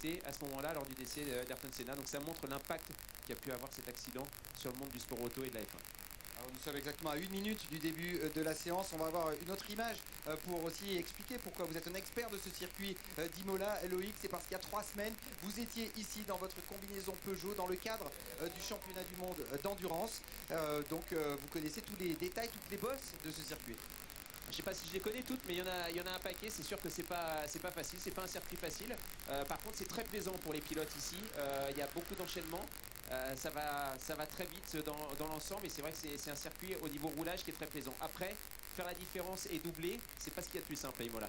arrêté à ce moment-là lors du décès d'Ayrton Senna. Donc ça montre l'impact qu'a pu avoir cet accident sur le monde du sport auto et de la F1. Alors, nous sommes exactement à 1 minute du début de la séance. On va avoir une autre image pour aussi expliquer pourquoi vous êtes un expert de ce circuit d'Imola. Loïc, c'est parce qu'il y a 3 semaines, vous étiez ici dans votre combinaison Peugeot dans le cadre du championnat du monde d'endurance. Donc vous connaissez tous les détails, toutes les bosses de ce circuit. Je sais pas si je les connais toutes, mais il y en a un paquet. C'est sûr que c'est pas facile, c'est pas un circuit facile. Par contre, c'est très plaisant pour les pilotes ici. Il y a beaucoup d'enchaînements. Ça va très vite dans l'ensemble, et c'est vrai que c'est un circuit au niveau roulage qui est très plaisant. Après, faire la différence et doubler, c'est pas ce qu'il y a de plus simple à Imola.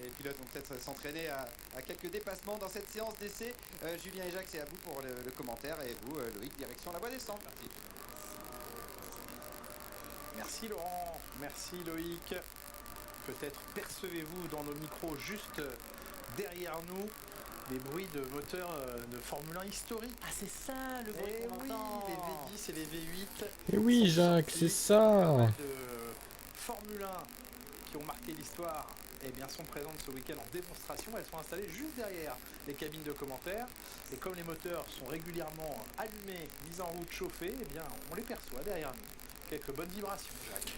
Les pilotes vont peut-être s'entraîner à quelques dépassements dans cette séance d'essai. Julien et Jacques, c'est à vous pour le commentaire, et vous, Loïc, direction la voie des centres. Merci. Merci Laurent, merci Loïc. Peut-être percevez-vous dans nos micros juste derrière nous des bruits de moteurs de Formule 1 historique. Ah, c'est ça le bruit qu'on entend. Les V10 et les V8. Et oui, Jacques, c'est ça. De Formule 1 qui ont marqué l'histoire, eh bien, sont présentes ce week-end en démonstration. Elles sont installées juste derrière les cabines de commentaires. Et comme les moteurs sont régulièrement allumés, mis en route, chauffés, eh bien, on les perçoit derrière nous. Quelques bonnes vibrations, Jacques.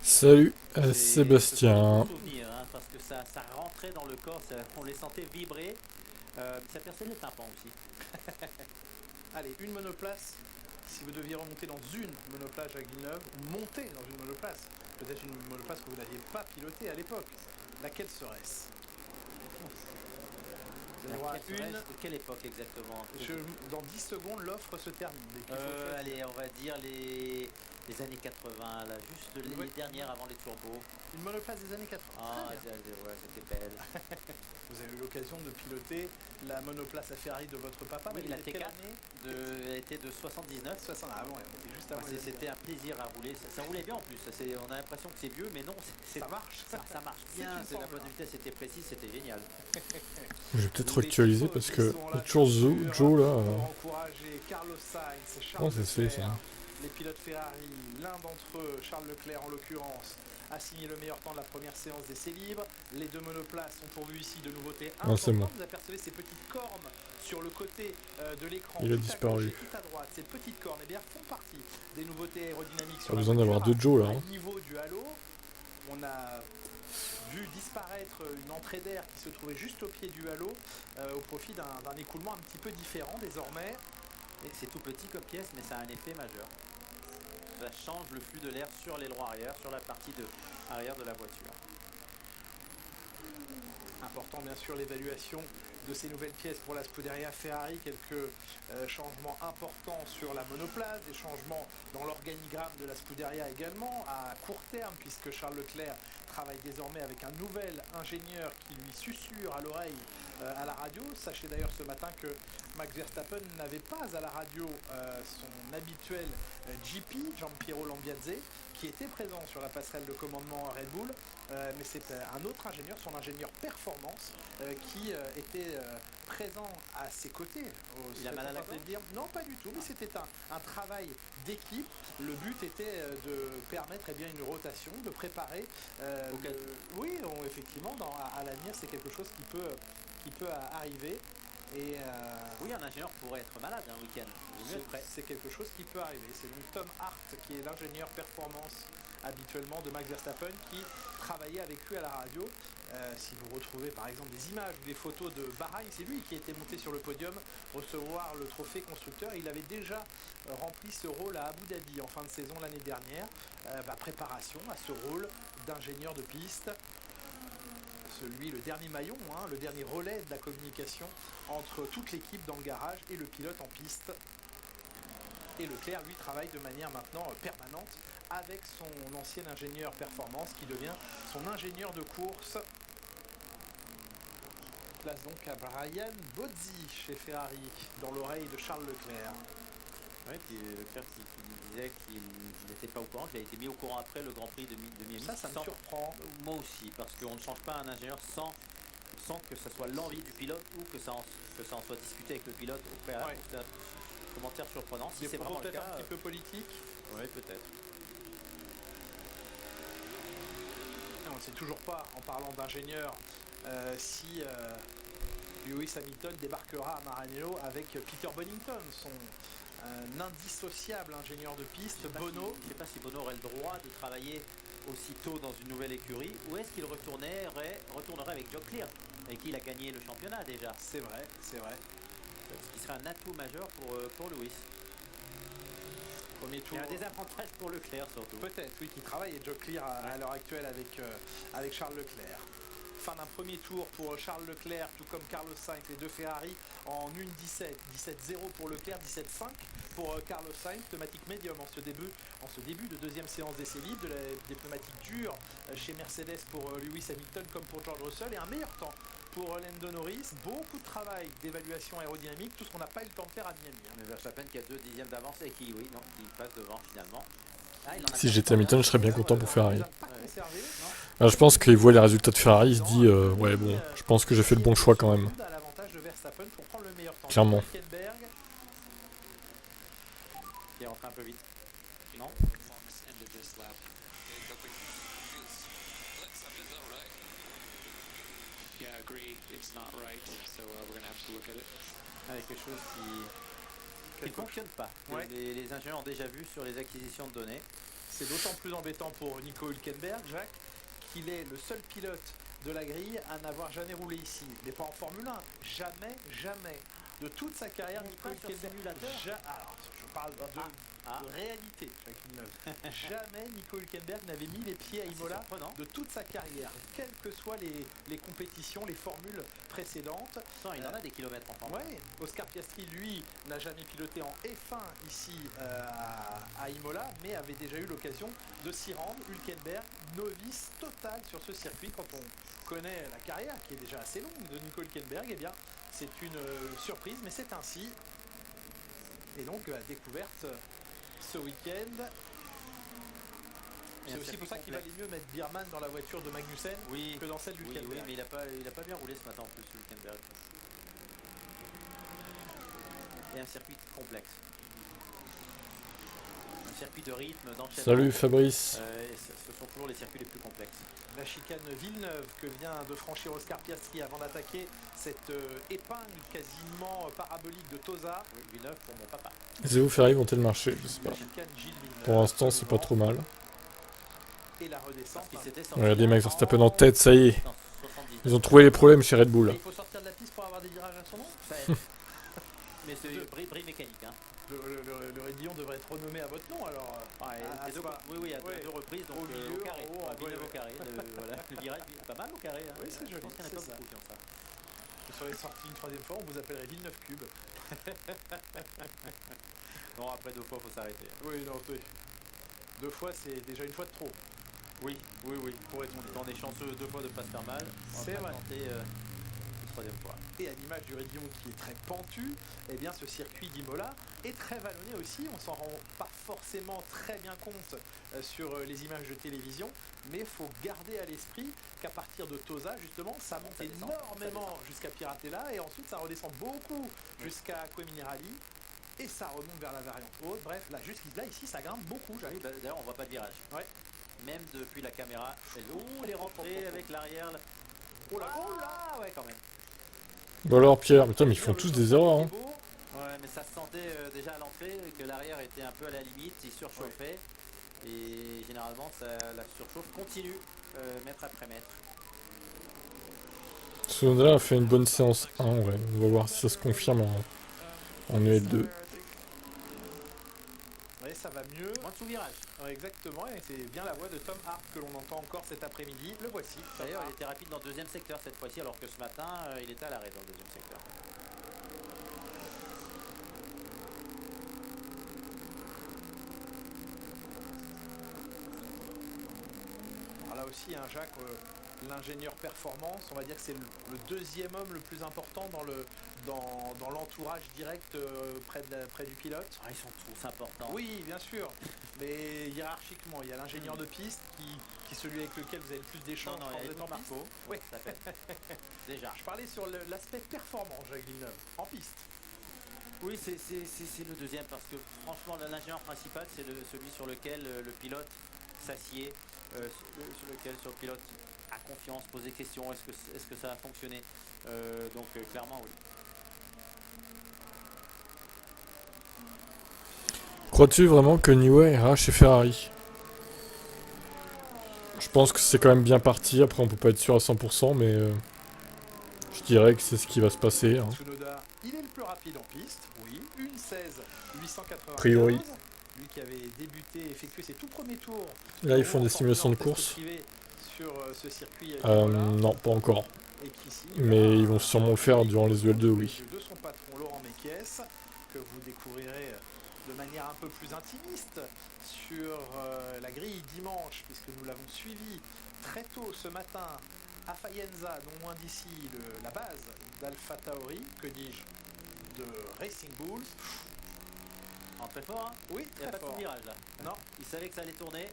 Salut, C'est Sébastien. un souvenir, hein, parce que ça rentrait dans le corps, on les sentait vibrer. Ça perçait les tympans aussi. Allez, une monoplace. Si vous deviez remonter dans une monoplace à Villeneuve, ou monter dans une monoplace, peut-être une monoplace que vous n'aviez pas pilotée à l'époque, laquelle serait-ce? Vous avez droit à une. De quelle époque exactement? Dans 10 secondes, l'offre se termine. Allez, on va dire les années 80, là, juste les dernières avant les turbos. Une monoplace des années 80. Ah, ouais, c'était belle. Vous avez eu l'occasion de piloter la monoplace à Ferrari de votre papa. Oui, la était quelle T4 année elle était de 79. 60. Ah bon, on était juste avant. C'était un plaisir à rouler. Ça roulait bien en plus. On a l'impression que c'est vieux, mais non, ça marche. Ça marche bien. La bonne vitesse était précise, c'était génial. Je vais peut-être actualiser parce que il y a toujours Joe là. Encourager Carlos Sainz, Comment ça se fait ça? Les pilotes Ferrari, l'un d'entre eux, Charles Leclerc en l'occurrence, a signé le meilleur temps de la première séance d'essai libre. Les deux monoplaces ont pourvu ici de nouveautés importantes. Vous apercevez ces petites cornes sur le côté de l'écran. Il a disparu. Tout à droite, ces petites cornes font partie des nouveautés aérodynamiques. Pas besoin d'avoir deux Joe là. Au niveau du halo, on a vu disparaître une entrée d'air qui se trouvait juste au pied du halo au profit d'un écoulement un petit peu différent désormais. Et c'est tout petit comme pièce, mais ça a un effet majeur. Ça change le flux de l'air sur l'aileron arrière, sur la partie arrière de la voiture. Important bien sûr l'évaluation de ces nouvelles pièces pour la Scuderia Ferrari, quelques changements importants sur la monoplace, des changements dans l'organigramme de la Scuderia également, à court terme, puisque Charles Leclerc travaille désormais avec un nouvel ingénieur qui lui susurre à l'oreille à la radio. Sachez d'ailleurs ce matin que Max Verstappen n'avait pas à la radio son habituel GP, Giampiero Lambiase, qui était présent sur la passerelle de commandement Red Bull, mais c'est un autre ingénieur, son ingénieur performance, qui était présent à ses côtés. Il a mal à la côte? Non, pas du tout, mais c'était un travail d'équipe. Le but était de permettre une rotation, de préparer. Oui, effectivement, à l'avenir, c'est quelque chose qui peut arriver. Et oui, un ingénieur pourrait être malade un week-end. C'est quelque chose qui peut arriver. C'est donc Tom Hart qui est l'ingénieur performance habituellement de Max Verstappen qui travaillait avec lui à la radio. Si vous retrouvez par exemple des images ou des photos de Bahreïn, c'est lui qui était monté sur le podium recevoir le trophée constructeur. Il avait déjà rempli ce rôle à Abu Dhabi en fin de saison l'année dernière. Préparation à ce rôle d'ingénieur de piste. Le dernier maillon, le dernier relais de la communication entre toute l'équipe dans le garage et le pilote en piste. Et Leclerc, lui, travaille de manière maintenant permanente avec son ancien ingénieur performance qui devient son ingénieur de course. Place donc à Brian Bozzi chez Ferrari, dans l'oreille de Charles Leclerc. Oui, puis Leclerc qui disait qu'il n'était pas au courant, qu'il a été mis au courant après le Grand Prix de Miami. Ça me surprend. Moi aussi, parce qu'on ne change pas un ingénieur sans que ce soit l'envie du pilote ou que ça en soit discuté avec le pilote au préalable. C'est un commentaire surprenant. Si c'est vraiment le cas, un petit peu politique. Oui, peut-être. On ne sait toujours pas, en parlant d'ingénieur, si Lewis Hamilton débarquera à Maranello avec Peter Bonington, son indissociable ingénieur de piste, Bono. Je ne sais pas si Bono aurait le droit de travailler aussitôt dans une nouvelle écurie, ou est-ce qu'il retournerait avec Joe Clear, avec qui il a gagné le championnat déjà. C'est vrai, c'est vrai. Ce qui serait un atout majeur pour Lewis. Premier tour. Il y a un désavantage pour Leclerc surtout. Peut-être, oui, qui travaille et Joe Clear à l'heure actuelle avec Charles Leclerc. Fin d'un premier tour pour Charles Leclerc, tout comme Carlos Sainz, les deux Ferrari en 1.17. 17-0 pour Leclerc, 17-5 pour Carlos Sainz. Pneumatique médium en ce début de deuxième séance d'essai libre, des pneumatiques dures chez Mercedes pour Lewis Hamilton comme pour George Russell, et un meilleur temps pour Lando Norris. Beaucoup de travail d'évaluation aérodynamique, tout ce qu'on n'a pas eu le temps de faire à Miami. Mais Verstappen qui a 2 dixièmes d'avance et qui passe devant finalement. Si j'étais Hamilton, je serais bien content pour Ferrari. Je pense qu'il voit les résultats de Ferrari, il se dit ouais bon, je pense que j'ai fait le bon choix quand même. Clairement. Qui est rentré un peu vite. Non. Avec quelque chose qui ne fonctionne pas. Ouais. Les ingénieurs ont déjà vu sur les acquisitions de données. C'est d'autant plus embêtant pour Nico Hülkenberg, Jacques, qu'il est le seul pilote de la grille à n'avoir jamais roulé ici. Mais pas en Formule 1. Jamais. De toute sa carrière, Nico Hülkenberg. Alors, je parle de réalité, Jacques Villeneuve. Jamais Nico Hülkenberg n'avait mis les pieds à Imola de toute sa carrière, quelles que soient les compétitions, les formules précédentes. Non, il en a des kilomètres en Formule 1. Oui, Oscar Piastri, lui, n'a jamais piloté en F1 ici à Imola, mais avait déjà eu l'occasion de s'y rendre. Hülkenberg, novice total sur ce circuit. Quand on connaît la carrière, qui est déjà assez longue, de Nico Hülkenberg, eh bien, c'est une surprise, mais c'est ainsi. Et donc, la découverte ce week-end. C'est aussi pour ça qu'il valait mieux mettre Biermann dans la voiture de Magnussen que dans celle d'Hülkenberg. Oui, mais il a pas bien roulé ce matin en plus, Hülkenberg. Et un circuit complexe. Un circuit de rythme, d'enchaînement. Salut Fabrice. Ce sont toujours les circuits les plus complexes. La chicane Villeneuve que vient de franchir Oscar Piastri avant d'attaquer cette épingle quasiment parabolique de Tosa. Oui, Villeneuve pour mon papa. Zéo Ferrari vont-ils marcher? Je sais pas. La chicane Gilles Villeneuve. Pour l'instant, c'est pas trop mal. Et la redescente. Regardez Max Verstappen en tête, ça y est. Ils ont trouvé les problèmes chez Red Bull. Il faut sortir de la piste pour avoir des virages à son nom. Mais c'est bris mécanique. Hein. Le raidillon devrait être renommé à votre nom alors. Oui, à deux reprises, donc au carré. Villeneuve au carré. Voilà, le virage, pas mal au carré. Hein. Oui, c'est joli. Je pense qu'il y en a pas beaucoup qui ont ça. Si vous serez sorti une troisième fois, on vous appellerait Villeneuve Cube. Non, après 2 fois, il faut s'arrêter. Oui, non, 2 fois, c'est déjà une fois de trop. Oui. Pour être on est chanceux 2 fois de ne pas se faire mal. C'est vrai. Tenter une 3e fois. Et à l'image du raidillon qui est très pentu, eh bien ce circuit d'Imola est très vallonné aussi. On s'en rend pas forcément très bien compte sur les images de télévision, mais il faut garder à l'esprit qu'à partir de Tosa, justement, ça monte énormément jusqu'à Piratella et ensuite ça redescend beaucoup jusqu'à Queminerali. Et ça remonte vers la variante haute. Bref, là, ici, ça grimpe beaucoup. D'ailleurs, on voit pas de virage. Ouais. Même depuis la caméra. Elle est rentrée avec l'arrière. Oh là, ouais, quand même. Bon alors Pierre, putain mais ils font tous des erreurs. Hein. Ouais, mais ça se sentait déjà à l'entrée que l'arrière était un peu à la limite, il surchauffait. Et généralement, la surchauffe continue mètre après mètre. Tsunoda a fait une bonne séance 1, ouais. On va voir si ça se confirme en EL2. Ouais, ça va mieux. Moins de sous-virage. Ouais, exactement, et c'est bien la voix de Tom Hart que l'on entend encore cet après-midi. Le voici. D'ailleurs, il était rapide dans le 2e secteur cette fois-ci, alors que ce matin, il était à l'arrêt dans le 2e secteur. Alors là aussi, hein, Jacques, l'ingénieur performance, on va dire que c'est le 2e homme le plus important dans l'entourage direct près du pilote. Ils sont tous importants. Oui, bien sûr, mais hiérarchiquement, il y a l'ingénieur de piste qui est celui avec lequel vous avez le plus d'échanges quand vous êtes en piste. Oui, ça fait. Déjà. Je parlais sur l'aspect performance, Jacques Villeneuve, en piste. Oui, c'est le 2e, parce que franchement, l'ingénieur principal, c'est celui sur lequel le pilote s'assied, sur le pilote a confiance, pose des questions, est-ce que ça a fonctionné. Donc clairement, oui. Crois-tu vraiment que Newey ira chez Ferrari? Je pense que c'est quand même bien parti, après on peut pas être sûr à 100%, mais je dirais que c'est ce qui va se passer. Hein. Tsunoda, il est le plus rapide en piste, oui, 1:16.895. A priori. Lui qui avait débuté, effectué ses tout premiers tours. Là ils font des simulations de course. Sur ce circuit. Non, pas encore. Et qu'ici, Mais ils vont sûrement le faire durant les UL2, oui. De son patron Laurent Mekies, que vous découvrirez de manière un peu plus intimiste sur la grille dimanche, puisque nous l'avons suivi très tôt ce matin à Faenza, non loin d'ici, la base d'Alpha Tauri, que dis-je, de Racing Bulls. Très fort, hein. Oui, il n'y a très pas fort. de virage là. Non. Il savait que ça allait tourner.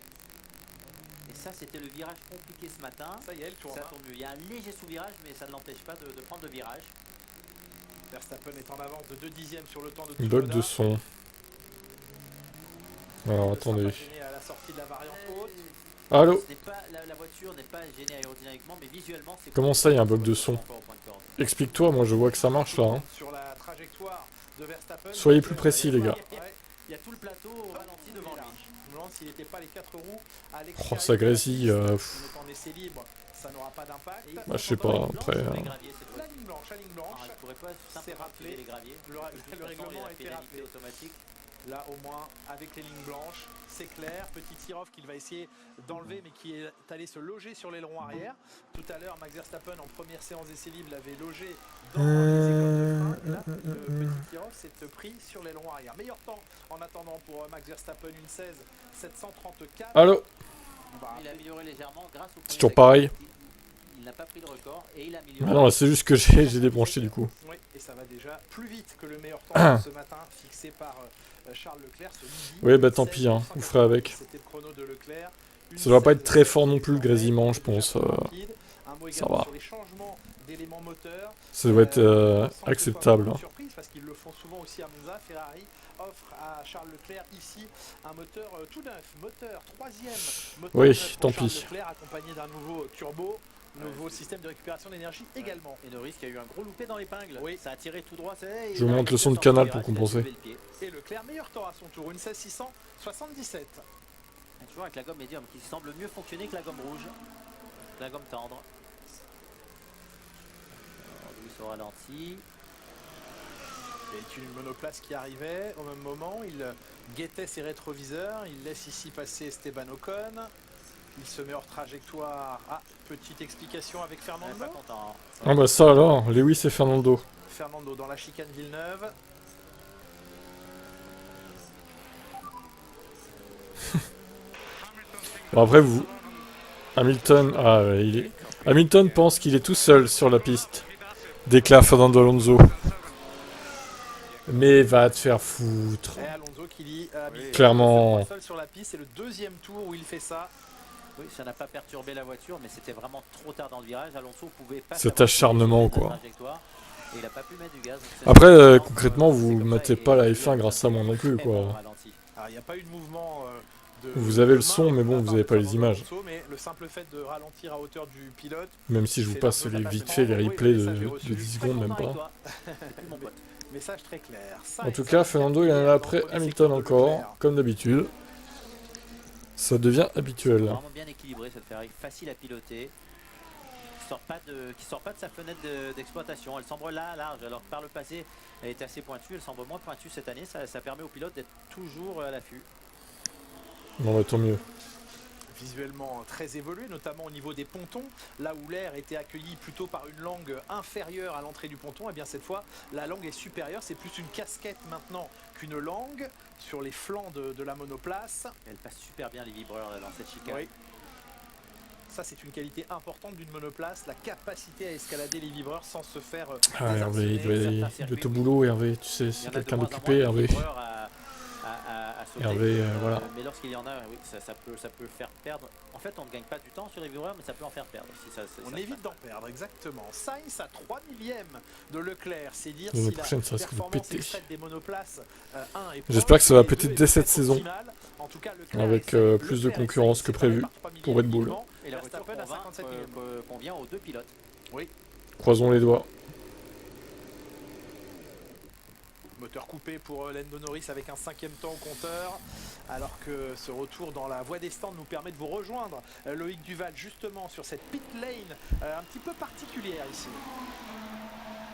Et ça, c'était le virage compliqué ce matin. Ça y est, elle tourne. Ça tourne mieux. Il y a un léger sous-virage, mais ça ne l'empêche pas de prendre le virage. Verstappen est en avance de 2 dixièmes sur le temps de Bug de son. Alors attendez. À la sortie de la variante haute. Allô? La voiture n'est pas gênée aérodynamiquement, mais visuellement, c'est... Comment ça, il y a un bug de son? Explique-toi, moi je vois que ça marche là. Hein. Sur la trajectoire de Verstappen. Soyez plus précis les gars. Il y a tout le plateau au ralenti devant lui. Je me demande s'il n'était pas les 4 roues à l'extérieur. Oh, ça grésille. En essai libre, ça n'aura pas d'impact. Bah, je sais pas, après. La ligne blanche, la ligne blanche. Il pourrait pas c'est rappelé. les graviers. Le règlement a été rappelé. Automatique. Là, au moins, avec les lignes blanches, c'est clair. Petit tir-off qu'il va essayer d'enlever, mais qui est allé se loger sur l'aileron arrière. Tout à l'heure, Max Verstappen, en première séance d'essai libre, l'avait logé dans les écoles de frein. Et là, le petit tir-off s'est pris sur l'aileron arrière. Meilleur temps en attendant pour Max Verstappen, 1:16.734. Allô? Il a amélioré légèrement grâce au... C'est toujours pareil. Il n'a pas pris le record et il a amélioré... Ah non, c'est juste que j'ai débranché du coup. Oui, et ça va déjà plus vite que le meilleur temps ce matin fixé par Charles Leclerc ce midi. Oui, bah tant pis, hein, vous ferez avec. C'était le chrono de Leclerc. Ça doit pas être très fort non plus le grésillement, je pense. Ça va. Sur les changements d'éléments moteurs. Ça doit être acceptable. Hein. Surprise parce qu'ils le font souvent aussi à Monza. Ferrari offre à Charles Leclerc ici un moteur tout neuf, moteur troisième. Oui, neuf tant Charles pis. Leclerc accompagné d'un nouveau turbo. Nouveau système de récupération d'énergie également. Et Norris qui a eu un gros loupé dans l'épingle. Oui. Ça a tiré tout droit. Je vous montre le son de canal pour compenser. Et Leclerc, meilleur temps à son tour, 1:16.677. Toujours avec la gomme médium qui semble mieux fonctionner que la gomme rouge. La gomme tendre. Louis au ralenti. Et une monoplace qui arrivait au même moment. Il guettait ses rétroviseurs. Il laisse ici passer Esteban Ocon. Il se met hors trajectoire. Ah, petite explication avec Fernando. Pas content. Ah bah ça alors, Lewis et Fernando. Fernando dans la chicane Villeneuve. Bon après vous... Hamilton... Ah, il est... Hamilton pense qu'il est tout seul sur la piste. Déclare Fernando Alonso. Mais va te faire foutre. Et Alonso qui dit clairement. Seul sur la piste, c'est le deuxième tour où il fait ça. Oui, ça n'a pas perturbé la voiture, mais c'était vraiment trop tard dans le virage. Alonso pouvait pas... Cet acharnement quoi. Et il a pas pu mettre du gaz. Après, concrètement, vous mettez pas la F1 grâce à moi non plus quoi. Alors, il n'y a pas eu de mouvement vous avez le son, mais bon, vous avez pas les images. Mais le simple fait de ralentir à hauteur du pilote. Même si je vous passe les vite fait les replays de 10 secondes, même pas. Message très clair. En tout cas, Fernando il en a après Hamilton encore, comme d'habitude. Ça devient habituel. Vraiment bien équilibré cette Ferrari, facile à piloter. Qui sort pas de sa fenêtre d'exploitation. Elle semble là, large, alors que par le passé, elle était assez pointue. Elle semble moins pointue cette année. Ça permet au pilote d'être toujours à l'affût. Bon bah tant mieux. Visuellement très évolué, notamment au niveau des pontons, là où l'air était accueilli plutôt par une langue inférieure à l'entrée du ponton, et bien cette fois la langue est supérieure, c'est plus une casquette maintenant qu'une langue sur les flancs de la monoplace. Elle passe super bien les vibreurs là, dans cette chicane. Oui. Ça c'est une qualité importante d'une monoplace, la capacité à escalader les vibreurs sans se faire ah Hervé, il doit te boulot Hervé, tu sais, c'est quelqu'un d'occupé Hervé. Hervé, voilà. Mais lorsqu'il y en a, oui, ça peut faire perdre. En fait, on ne gagne pas du temps sur les vibreurs, mais ça peut en faire perdre. On évite d'en perdre, exactement. Sainz à 3 millièmes de Leclerc, c'est dire si la ça risque de péter. Des monoplaces, j'espère que ça va péter dès cette saison, en tout cas, avec plus de concurrence que prévu pour Red Bull. Et la voiture convient aux deux pilotes. Oui. Croisons les doigts. Moteur coupé pour Lando Norris avec un 5e temps au compteur, alors que ce retour dans la voie des stands nous permet de vous rejoindre, Loïc Duval, justement sur cette pit lane un petit peu particulière ici.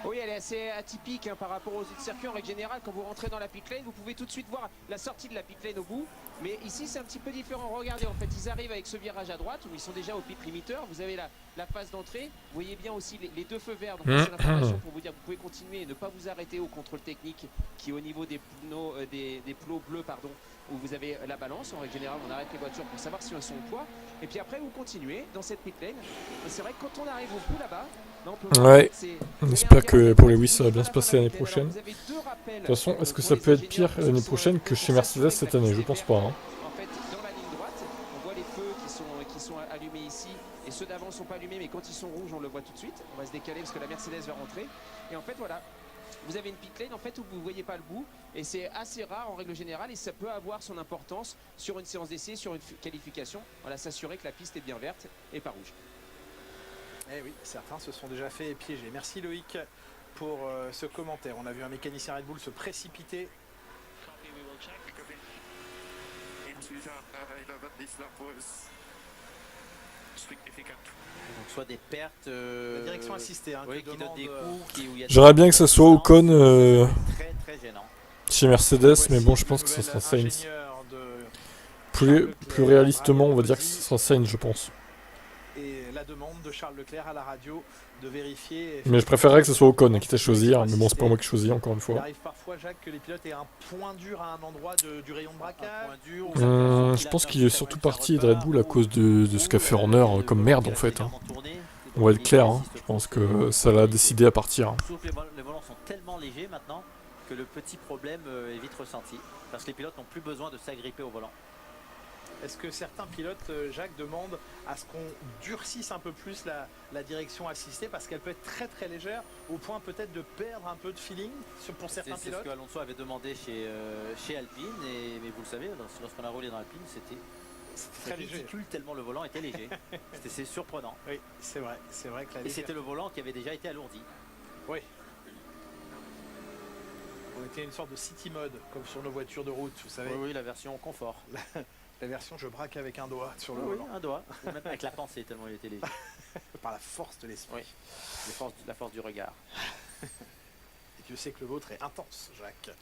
Oui, elle est assez atypique par rapport aux autres circuits. En règle générale, quand vous rentrez dans la pit lane, vous pouvez tout de suite voir la sortie de la pit lane au bout. Mais ici, c'est un petit peu différent. Regardez, en fait, ils arrivent avec ce virage à droite où ils sont déjà au pit limiteur. Vous avez la phase d'entrée. Vous voyez bien aussi les deux feux verts. Donc, c'est l'information pour vous dire que vous pouvez continuer et ne pas vous arrêter au contrôle technique qui est au niveau des pneus, des plots bleus, pardon, où vous avez la balance. En règle générale, on arrête les voitures pour savoir si elles sont au poids. Et puis après, vous continuez dans cette pit lane. Et c'est vrai que quand on arrive au bout là-bas, ouais, on espère que pour Lewis ça va bien se passer l'année prochaine. De toute façon, est-ce que ça peut être pire l'année prochaine que chez Mercedes cette année? Je pense pas. Hein. En fait, dans la ligne droite, on voit les feux qui sont allumés ici, et ceux d'avant sont pas allumés, mais quand ils sont rouges, on le voit tout de suite. On va se décaler parce que la Mercedes va rentrer. Et en fait, voilà, vous avez une pit lane en fait où vous ne voyez pas le bout, et c'est assez rare en règle générale, et ça peut avoir son importance sur une séance d'essai, sur une qualification. Voilà, s'assurer que la piste est bien verte et pas rouge. Eh oui, certains se sont déjà fait piéger. Merci Loïc pour ce commentaire. On a vu un mécanicien Red Bull se précipiter. Donc soit des pertes... la direction assistée, hein, oui, qui donne des coups. J'aimerais bien que ce soit Ocon très, très gênant. chez Mercedes, mais bon, je pense que ce sera Sainz. Plus réalistement, on va dire que ce sera Sainz, je pense. Et la demande de Charles Leclerc à la radio de vérifier. Mais je préférerais que ce soit Ocon qui t'a choisir, mais bon, c'est pas moi qui choisis encore une Il fois. arrive parfois, Jacques, que les pilotes aient un point dur à un endroit du rayon de braquage. Je pense qu'il est surtout parti de Red Bull à cause de ce qu'a fait Horner comme merde en fait. Hein. On va être clair, hein. Je pense que ça l'a décidé à partir. Hein. Les volants sont tellement légers maintenant que le petit problème est vite ressenti. Parce que les pilotes n'ont plus besoin de s'agripper au volant. Est-ce que certains pilotes, Jacques, demandent à ce qu'on durcisse un peu plus la direction assistée parce qu'elle peut être très très légère au point peut-être de perdre un peu de feeling pour certains pilotes? C'est ce que Alonso avait demandé chez Alpine, mais vous le savez, lorsqu'on a roulé dans Alpine, c'était très ridicule tellement le volant était léger. C'est surprenant. Oui, c'est vrai que et c'était le volant qui avait déjà été alourdi. Oui. On était une sorte de city mode comme sur nos voitures de route, vous savez. Oui, la version confort. La version je braque avec un doigt sur le volant. Oui, un doigt. Même avec la pensée tellement il était léger. Par la force de l'esprit. Oui, la force du regard. Et Dieu sait que le vôtre est intense, Jacques.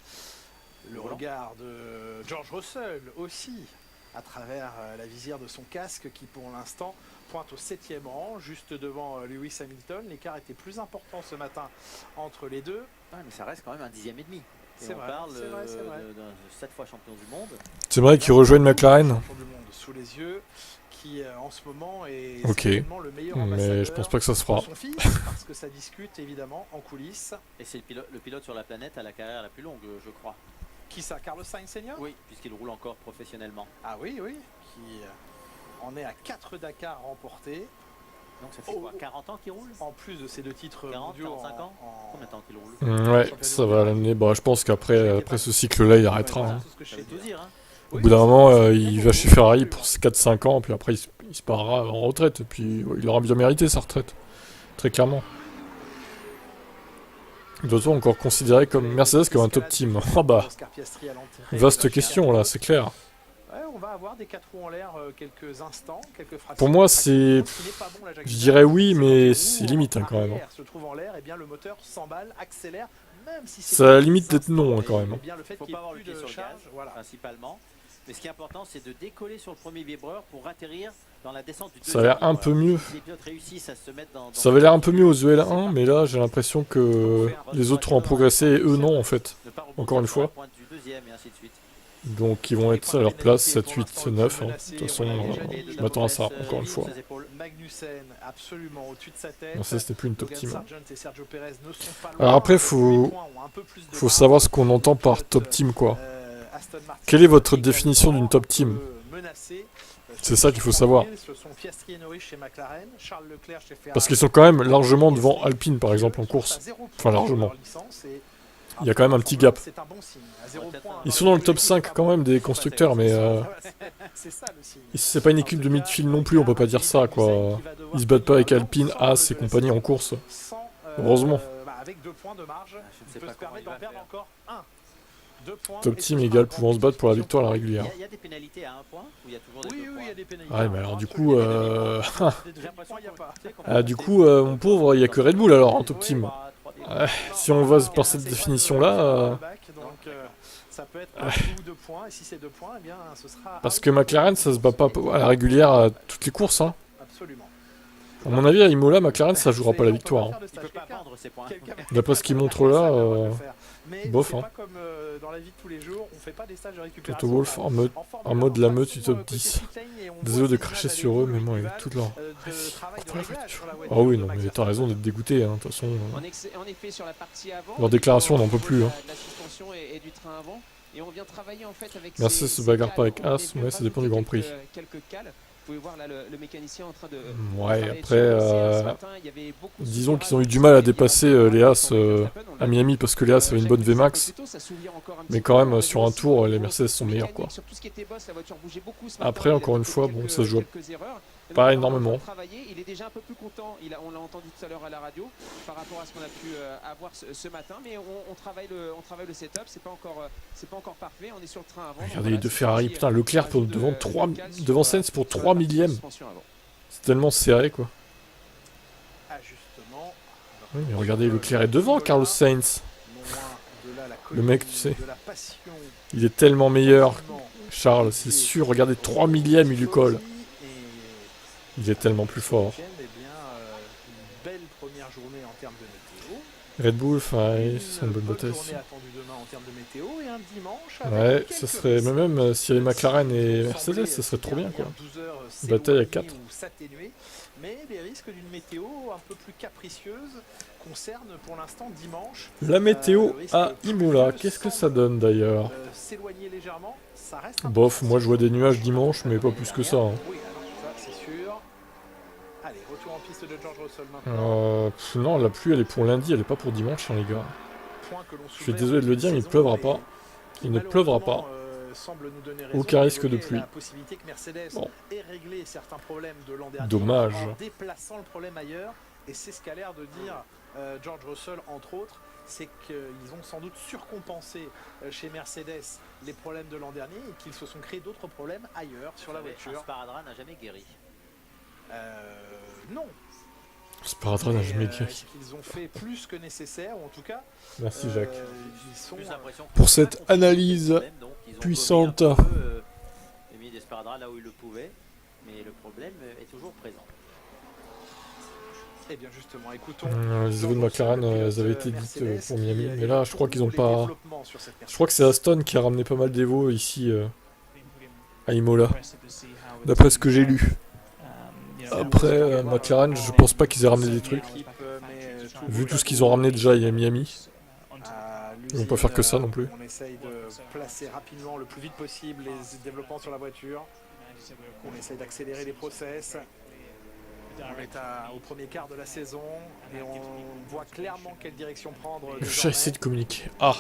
Le regard de George Russell aussi, à travers la visière de son casque qui pour l'instant pointe au 7e rang, juste devant Lewis Hamilton. L'écart était plus important ce matin entre les deux. Ah, mais ça reste quand même un 10e et demi. C'est vrai, parle c'est vrai. de 7 fois champion du monde. C'est vrai qu'il rejoigne McLaren. Champion du monde sous les yeux, qui en ce moment est certainement le meilleur mais je pense pas que ça se fera. Son fils, parce que ça discute évidemment en coulisses. Et c'est le pilote sur la planète à la carrière la plus longue, je crois. Qui ça, Carlos Sainz Senior? Oui, puisqu'il roule encore professionnellement. Ah oui, qui en est à 4 Dakar remportés. Donc ça fait quoi, 40 ans qu'il roule? En plus de ces deux titres 40, mondiaux 45 ans Combien de temps qu'il roule? Ouais, ça va l'amener. Bah, je pense qu'après ce cycle-là, il arrêtera. Hein. Ça veut tout dire, hein. Au bout d'un moment, il va chez Ferrari pour 4-5 ans, puis après il se parera en retraite. Et puis il aura bien mérité sa retraite. Très clairement. Doit-on encore considérer comme Mercedes comme un top team? Ah bah, vaste question là, c'est clair. On va avoir des 4 roues en l'air quelques instants, quelques fractions. Pour moi, c'est... Je dirais oui, mais c'est limite hein, quand même. Se trouve en l'air, et bien le moteur s'emballe, accélère, même si c'est... Ça a limite d'être non hein, quand même. Bien le fait qu'il n'y ait plus de charge, voilà. Principalement. Mais ce qui est important, c'est de décoller sur le premier vibreur pour atterrir dans la descente du deuxième. Ça a l'air un peu mieux. Si les pilotes réussissent à se mettre dans... Ça avait l'air un peu mieux aux EL1, mais là j'ai l'impression que les autres ont progressé et eux non en fait. Encore une fois. Donc ils vont être à leur place 7, 8, 9. Hein. De toute façon, je m'attends à ça, encore une fois. Non, ça c'était plus une top team. Alors après, faut savoir ce qu'on entend par top team quoi. Quelle est votre définition d'une top team? C'est ça qu'il faut savoir. Parce qu'ils sont quand même largement devant Alpine par exemple en course. Enfin largement. Il y a quand même un petit gap. Ils sont dans le top 5 quand même des constructeurs, mais c'est pas une équipe de midfield non plus, on peut pas dire ça quoi. Ils se battent pas avec Alpine, As et compagnie en course. Heureusement. avec 2 points de marge, il peut se permettre d'en perdre encore 1. 2 points. Top team égale pouvant se battre pour la victoire à la régulière. Il y a des pénalités à 1 point ou il y a toujours des 2 points? Oui, il y a des pénalités. Ouais, mais alors du coup, du coup, mon pauvre, il n'y a que Red Bull alors en top team. Si on va par cette définition-là... ça peut être 1 ou 2 points, et si c'est 2 points, eh bien, ce sera... Parce que McLaren, ça se bat pas à la régulière à toutes les courses. Hein. Absolument. À mon avis, à Imola, McLaren, ça jouera pas la victoire. Hein. Il peut pas vendre ses points. D'après ce qu'il montre là, bof. Hein. Pas comme dans la vie de tous les jours, on fait pas des stages de récupération. Toto Wolff en mode la meute du top 10. Désolé de cracher sur eux, mais moi, avec toute leur... Ah oui, non, mais t'as raison d'être dégoûté, hein, de toute façon. En effet, sur la partie avant, leur déclaration, on n'en peut plus. Hein. La suspension et du train avant. Et on vient travailler en fait avec Mercedes se bagarre pas avec As, mais ça dépend du Grand Prix. Quelques cales. Vous pouvez voir là le mécanicien en train de... Ouais, après, disons qu'ils ont eu du mal à dépasser les As à Miami parce que les As avaient une bonne VMAX. Mais quand même, sur un tour, les Mercedes sont meilleurs, quoi. Après, encore une fois, bon, ça se joue pas énormément. Il est déjà un peu plus content, on l'a entendu tout à l'heure à la radio, par rapport à ce qu'on a pu avoir ce matin, mais on travaille le setup, c'est pas encore parfait, on est sur le train avant. Regardez les deux Ferrari, putain, Leclerc devant Sainz pour 3 millièmes. C'est tellement serré, quoi. Oui, mais regardez, Leclerc est devant Carlos Sainz. Le mec, tu sais, il est tellement meilleur. Charles, c'est sûr, regardez, 3 millièmes, il lui colle. Il est tellement plus fort. Red Bull, c'est une bonne bataille aussi. Ouais, ça serait même s'il y avait McLaren et Mercedes, ça serait trop bien, quoi. Bataille à 4. Mais les risques d'une météo un peu plus capricieuse concernent pour l'instant dimanche. La météo à Imola, qu'est-ce que ça donne d'ailleurs? Bof, moi je vois des nuages dimanche, mais pas plus que ça. Hein. Oui, alors ça c'est sûr. Allez, retour en piste de George Russell maintenant. Non, la pluie elle est pour lundi, elle est pas pour dimanche, hein, les gars. Je suis désolé de le dire, mais il pleuvra pas. Il ne pleuvra pas. Aucun risque de pluie. Bon. Dommage. En déplaçant le problème ailleurs, et c'est ce qu'a l'air de dire George Russell entre autres, c'est qu'ils ont sans doute surcompensé chez Mercedes les problèmes de l'an dernier et qu'ils se sont créés d'autres problèmes ailleurs sur la voiture. Un sparadrap n'a jamais guéri. Non. Sparadrap n'a jamais guéri. Ils ont fait plus que nécessaire, ou en tout cas. Merci Jacques. Pour cette analyse puissante. Ils ont mis des sparadraps là où ils le pouvaient, mais le problème est toujours présent. Eh bien justement, écoutons. Les événements de McLaren, elles avaient été dites pour Miami, mais là je crois qu'ils ont pas. Je crois que c'est Aston qui a ramené pas mal d'Evo ici à Imola, d'après ce que j'ai lu. Après, McLaren, je pense pas qu'ils aient ramené des trucs. Vu tout ce qu'ils ont ramené déjà à Miami. Ils vont pas faire que ça non plus. On essaye de placer rapidement le plus vite possible les développements sur la voiture. On essaye d'accélérer les process. On est au premier quart de la saison et on voit clairement quelle direction prendre. Je vais essayer de communiquer. Ah.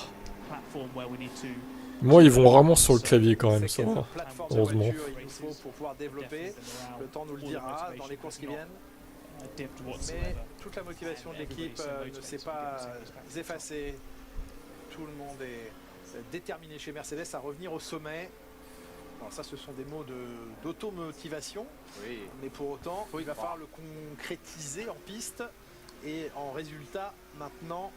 Moi, ils vont rarement sur le clavier quand même, ça va. Heureusement. Il nous faut pour pouvoir développer. Le temps nous le dira dans les courses qui viennent. Mais toute la motivation de l'équipe ne s'est pas effacée. Tout le monde est déterminé chez Mercedes à revenir au sommet. Alors ça, ce sont des mots d'automotivation, oui. Mais pour autant, il va falloir le concrétiser en piste et en résultat maintenant.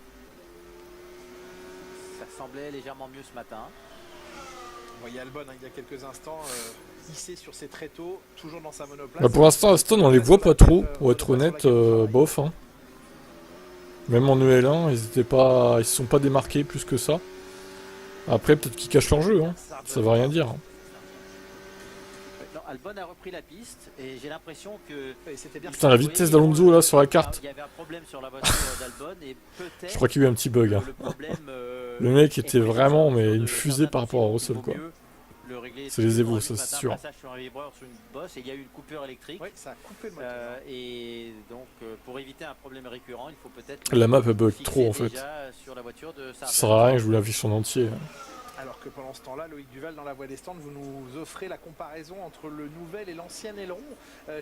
Ça semblait légèrement mieux ce matin. Vous voyez Albon il y a quelques instants hissé sur ses tréteaux, toujours dans sa monoplace. Bah pour l'instant, Aston, on les voit pas trop, pour être honnête, bof. Hein. Même en EL1, ils se sont pas démarqués plus que ça. Après, peut-être qu'ils cachent leur jeu, hein. Ça veut rien dire. Hein. Albon a repris la piste et j'ai l'impression que... Putain, la vitesse d'Alonso là sur la carte. Il y avait un problème sur la voiture d'Albon et peut-être... Je crois qu'il y a eu un petit bug. Hein. Le mec était vraiment mais une fusée par rapport à Russell quoi. C'est les Evo, ça c'est sûr. Il y a eu une coupure électrique. Oui, ça a coupé le moteur. Et donc pour éviter un problème récurrent, il faut peut-être... La map elle bug trop en fait. Ça sert à rien que je vous l'affiche en entier. Alors que pendant ce temps-là, Loïc Duval dans la voie des stands, vous nous offrez la comparaison entre le nouvel et l'ancien aileron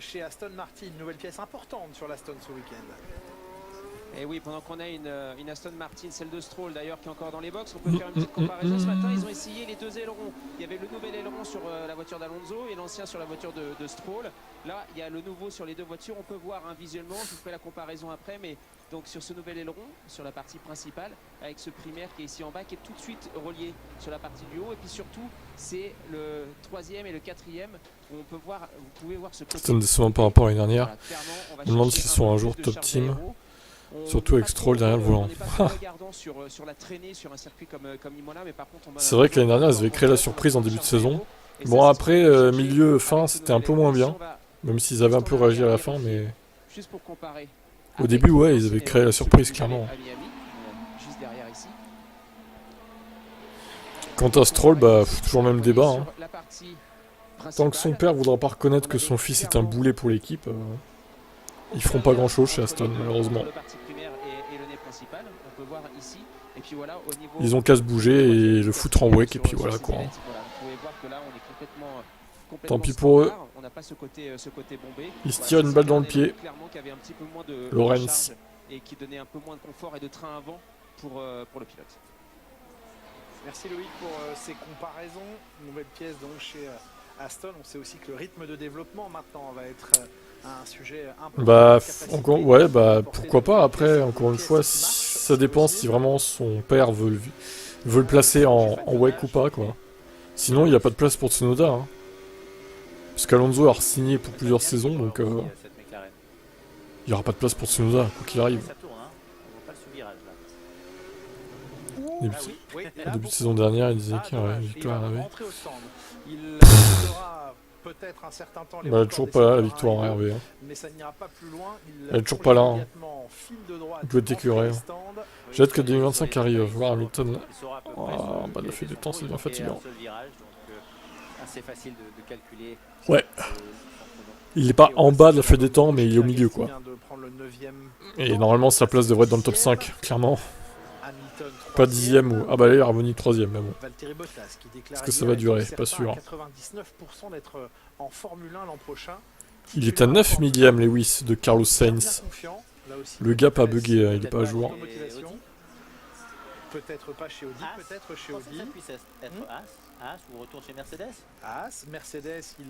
chez Aston Martin. Une nouvelle pièce importante sur l'Aston ce week-end. Et oui, pendant qu'on a une Aston Martin, celle de Stroll d'ailleurs qui est encore dans les box, on peut faire une petite comparaison. Ce matin, ils ont essayé les 2 ailerons. Il y avait le nouvel aileron sur la voiture d'Alonso et l'ancien sur la voiture de Stroll. Là, il y a le nouveau sur les 2 voitures. On peut voir visuellement, je vous ferai la comparaison après, mais donc sur ce nouvel aileron, sur la partie principale, avec ce primaire qui est ici en bas, qui est tout de suite relié sur la partie du haut. Et puis surtout, c'est le 3e et le 4e où on peut voir, vous pouvez voir ce côté. C'est un décevant par rapport à l'année dernière. Voilà, Je me demande s'ils sont un jour top team. Surtout avec Stroll derrière le volant. C'est vrai que l'année dernière, ils avaient créé la surprise en début de saison. Bon, après, milieu, fin, c'était un peu moins bien. Même s'ils avaient un peu réagi à la fin, mais... Au début, ouais, ils avaient créé la surprise, clairement. Quant à Stroll, bah, toujours le même débat. Hein. Tant que son père voudra pas reconnaître que son fils est un boulet pour l'équipe, ils feront pas grand-chose chez Aston, malheureusement. Ils ont qu'à se bouger et le foutre en wake, et puis voilà quoi. Tant pis pour eux. Ils se tirent une balle dans le pied. Lorenz. Et qui donnait un peu moins de confort et de train avant pour le pilote. Merci Loïc pour ces comparaisons. Nouvelle pièce donc chez Aston. On sait aussi que le rythme de développement maintenant va être un sujet important. Bah, ouais, bah pourquoi pas. Après, encore une fois, ça dépend si vraiment son père veut le placer en wake ou pas, quoi. Sinon, il n'y a pas de place pour Tsunoda. Hein. Parce qu'Alonso a re-signé pour plusieurs saisons, donc il n'y aura pas de place pour Tsunoda, quoi qu'il arrive. Au début de saison dernière, il disait qu'il y aurait une victoire à la peut-être un certain temps. Elle est toujours pas là, la victoire en RV. Hein. Mais ça n'ira pas plus loin. Elle est toujours pas là. Hein. Il doit être écœuré. Hein. J'ai hâte que 2025 arrive. Voir Hamilton. Oh, en bas de la feuille de temps, c'est bien fatigant. Ouais. Il est pas en bas de la feuille des temps, mais il est au milieu, quoi. Et normalement, sa place devrait être dans le top 5, clairement. Pas 10ème ou... Ah bah là, il est revenu 3ème, mais bon. Est-ce que ça va durer? Pas sûr. Il est à 9 millième, Lewis, de Carlos Sainz. Le gap a bugué, il est pas à jour. Peut-être pas chez Audi, peut-être chez Audi. Ça puisse être As ou retourne chez Mercedes. Mercedes, il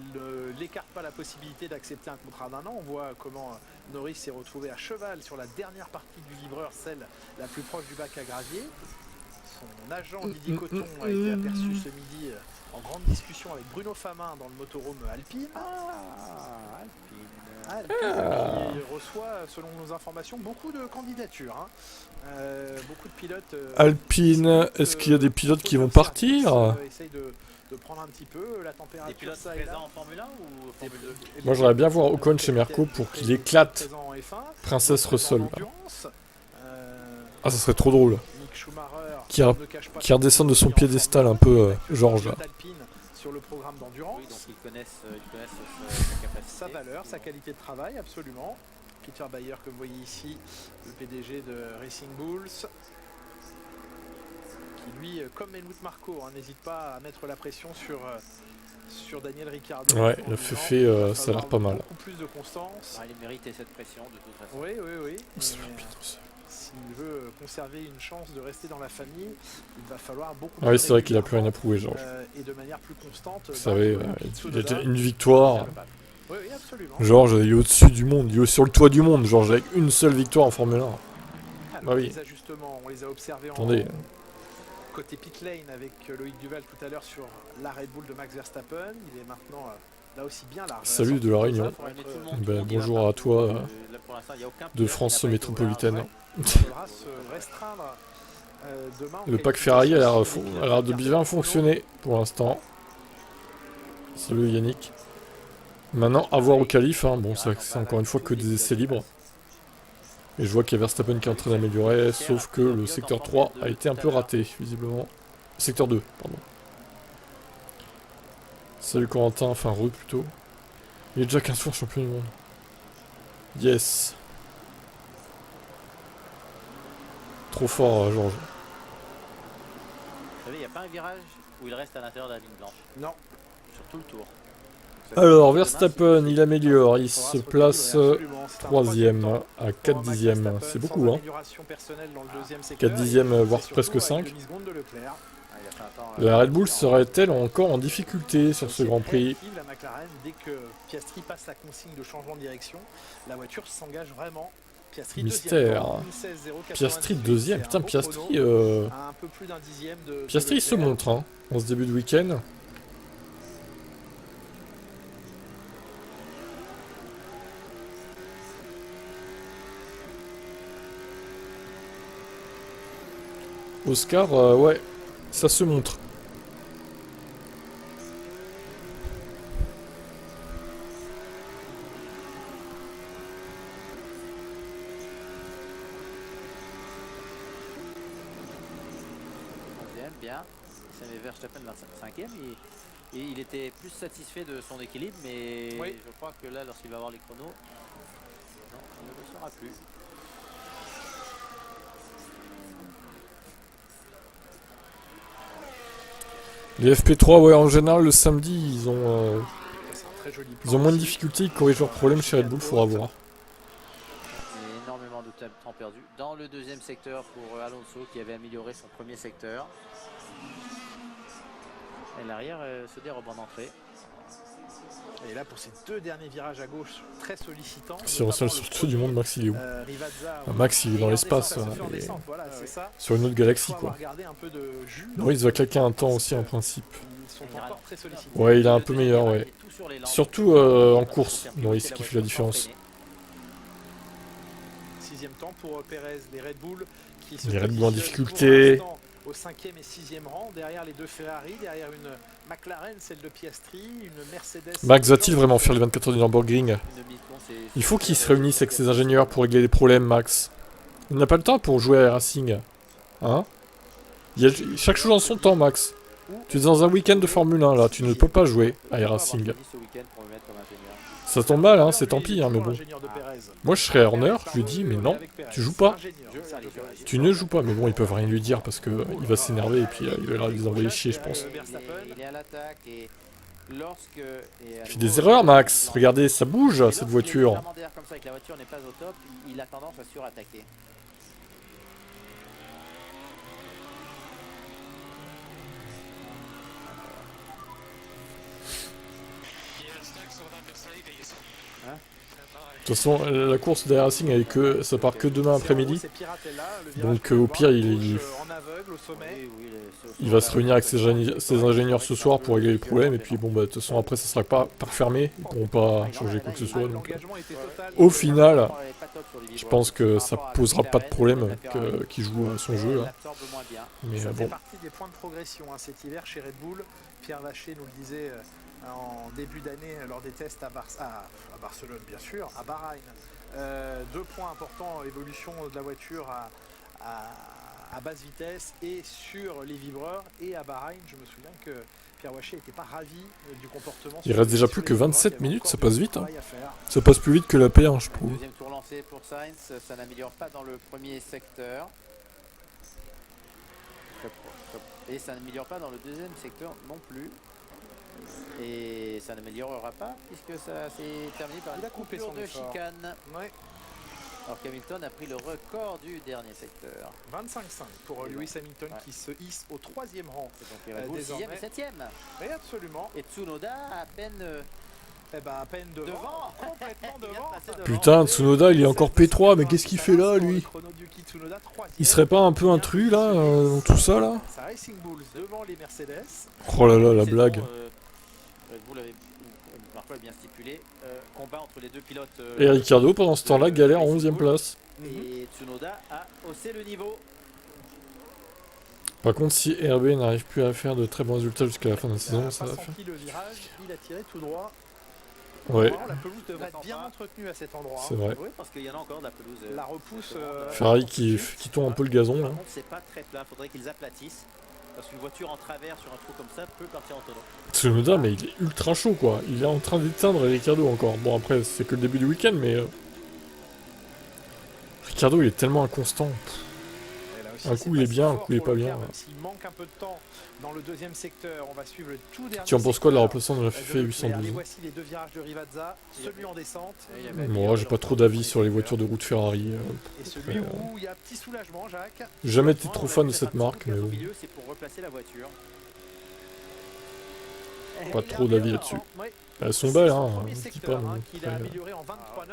n'écarte pas la possibilité d'accepter un contrat d'1 an. On voit comment Norris s'est retrouvé à cheval sur la dernière partie du livreur, celle la plus proche du bac à gravier. Son agent Didier Cotton a été aperçu ce midi en grande discussion avec Bruno Famin dans le motorhome Alpine. Alpine qui reçoit, selon nos informations, beaucoup de candidatures. Hein. Beaucoup de pilotes. Alpine, est-ce qu'il y a des pilotes qui vont partir? Essaye de prendre un petit peu la température. Des pilotes présents en Formule 1 ou Formule 2? Moi j'aimerais bien voir Ocon chez Merco pour qu'il éclate Princesse Russell. Ah, ça serait trop drôle. Qui redescende de son piédestal un peu, Georges là. Sur le programme d'endurance. Oui, donc ils connaissent sa capacité. Sa valeur, sa qualité de travail, absolument. Peter Bayer, que vous voyez ici, le PDG de Racing Bulls, qui lui, comme Helmut Marko, n'hésite pas à mettre la pression sur Daniel Ricciardo. Ouais, le fait, ça a l'air pas mal. Beaucoup plus de constance. Il méritait cette pression de toute façon. Oui. S'il veut conserver une chance de rester dans la famille, il va falloir beaucoup plus. Ah oui, c'est vrai qu'il a plus rien à prouver, Georges. Et de manière plus constante. Vous savez, il a une victoire. Oui, absolument. Georges, il est au-dessus du monde, il est sur le toit du monde, Georges, avec une seule victoire en Formule 1. Alors, bah oui. Les ajustements, on les a observés Attendez. Côté pit lane avec Loïc Duval tout à l'heure sur la Red Bull de Max Verstappen. Il est maintenant là aussi bien large. Salut de la Réunion. Bonjour à toi de France métropolitaine. Le pack Ferrari a l'air de bien fonctionner pour l'instant. Salut Yannick. Maintenant, à voir au qualif. Hein. Bon, c'est encore une fois que des essais libres. Et je vois qu'il y a Verstappen qui est en train d'améliorer, sauf que le secteur 3 a été un peu raté, visiblement. Secteur 2, pardon. Salut Corentin, enfin Re plutôt. Il est déjà 15 fois champion du monde. Yes. Trop fort, Georges. Vous savez, il n'y a pas un virage où il reste à l'intérieur de la ligne blanche. Non. Sur tout le tour. Alors, Verstappen, il améliore, il se place 3ème à 4 dixièmes. C'est beaucoup, hein. 4 dixièmes, voire presque 5. La Red Bull serait-elle encore en difficulté sur ce Grand Prix? La McLaren, dès que Piastri passe la consigne de changement de direction, la voiture s'engage vraiment. Piastri Mystère. Piastri deuxième. Putain, Piastri... un peu plus d'un dixième de Piastri il se montre, hein, en ce début de week-end. Oscar, ouais, ça se montre. Bien, Verstappen 25e et il était plus satisfait de son équilibre, mais oui. Je crois que là, lorsqu'il va avoir les chronos, non, il ne le sera plus. Les FP3, ouais, en général, le samedi, ils ont moins de difficultés, ils corrigent leurs problèmes chez Red Bull, faudra voir. Énormément de temps perdu dans le deuxième secteur pour Alonso qui avait amélioré son premier secteur. Et l'arrière se dérobe en entrée. Et là pour ces deux derniers virages à gauche très sollicitants. Si on sort surtout du monde, Max il est où? Max il est dans l'espace, voilà, sur une autre galaxie quoi. Norris va claquer un temps aussi en principe. Ouais, il est un peu meilleur, ouais. Surtout en course, Norris qui fait la différence. 6e temps pour Perez, les Red Bull qui se les Red Bull en difficulté. Au 5e et 6e rang, derrière les deux Ferrari, derrière une McLaren, celle de Piastri, une Mercedes. Max va-t-il vraiment faire les 24 heures du Nürburgring? Il faut qu'il se réunisse avec ses ingénieurs pour régler les problèmes, Max. Il n'a pas le temps pour jouer à Racing. Hein? Chaque chose en son temps, Max. Tu es dans un week-end de Formule 1, là. Tu ne peux pas jouer à Racing. Ça tombe mal, hein, c'est tant pis, hein, mais bon. Moi, je serais Horner, je lui dis, mais non, tu joues pas. Tu ne joues pas, mais bon, ils peuvent rien lui dire parce que il va s'énerver et puis il va les envoyer chier, je pense. Il fait des erreurs, Max. Regardez, ça bouge, cette voiture. De toute façon, la course de Racing, ça part que demain après-midi. Donc au pire, il va se réunir avec ses ingénieurs ce soir pour régler les problèmes. Et puis bon, bah, de toute façon, après, ça sera pas fermé. Ils pourront pas changer quoi que ce soit. Donc, au final, je pense que ça posera pas de problème qu'il joue à son jeu. Hein. Mais bon. C'est partie des points de progression cet hiver chez Red Bull. Pierre Vacher nous le disait en début d'année lors des tests à Barcelone bien sûr, à Bahreïn. 2 points importants, évolution de la voiture à basse vitesse et sur les vibreurs. Et à Bahreïn, je me souviens que Pierre Vacher n'était pas ravi du comportement. Il reste déjà plus que 27 minutes, ça passe vite. Hein. Ça passe plus vite que la P1, je trouve. Deuxième tour lancé pour Sainz, ça n'améliore pas dans le premier secteur. Et ça n'améliore pas dans le deuxième secteur non plus. Et ça n'améliorera pas puisque ça s'est terminé par une coupure de chicane. Ouais. Alors qu'Hamilton a pris le record du dernier secteur. 25,5 pour Lewis Hamilton qui se hisse au 3e rang. C'est donc les 6e et 7e. Oui, absolument. Et Tsunoda à peine... à peine devant. Complètement devant. Putain, Tsunoda il est encore P3, mais qu'est-ce qu'il fait là lui? Il serait pas un peu intrus là, dans tout ça là? Racing Bulls devant les Mercedes. Oh là là, la blague. Red Bull avait parfois bien stipulé. Combat entre les deux pilotes. Et Ricciardo pendant ce temps-là galère en 11e place. Et Tsunoda a haussé le niveau. Par contre, si RB n'arrive plus à faire de très bons résultats jusqu'à la fin de la saison, ça va faire. Le virage, il a tiré tout droit. Ouais. La pelouse devrait être bien entretenue à cet endroit. C'est vrai. Oui, parce qu'il y en a encore de la pelouse. La repousse. Ferrari qui tombe un peu le gazon. Par là. contre, c'est pas très plat. Faudrait qu'ils aplatissent. Parce qu'une voiture en travers sur un trou comme ça peut partir en tonneau. Tsunoda, mais il est ultra chaud quoi. Il est en train d'éteindre Ricciardo encore. Bon, après, c'est que le début du week-end, mais. Ricciardo, il est tellement inconstant. Un coup il est bien, un coup il est pas bien. Même s'il manque un peu de temps dans le deuxième secteur, on va suivre le tout dernier. Tu en penses quoi de la remplaçante de la FIFA 812? Voici les deux virages de Rivazza, celui en descente. Moi j'ai pas trop d'avis sur les voitures de route Ferrari. Et celui où il y a un petit soulagement, Jacques. J'ai jamais été trop fan de cette marque, mais bon. C'est pour replacer la voiture. Pas trop d'avis là-dessus. Elles sont belles, hein, je dis pas, mais qu'il a amélioré en 23,9,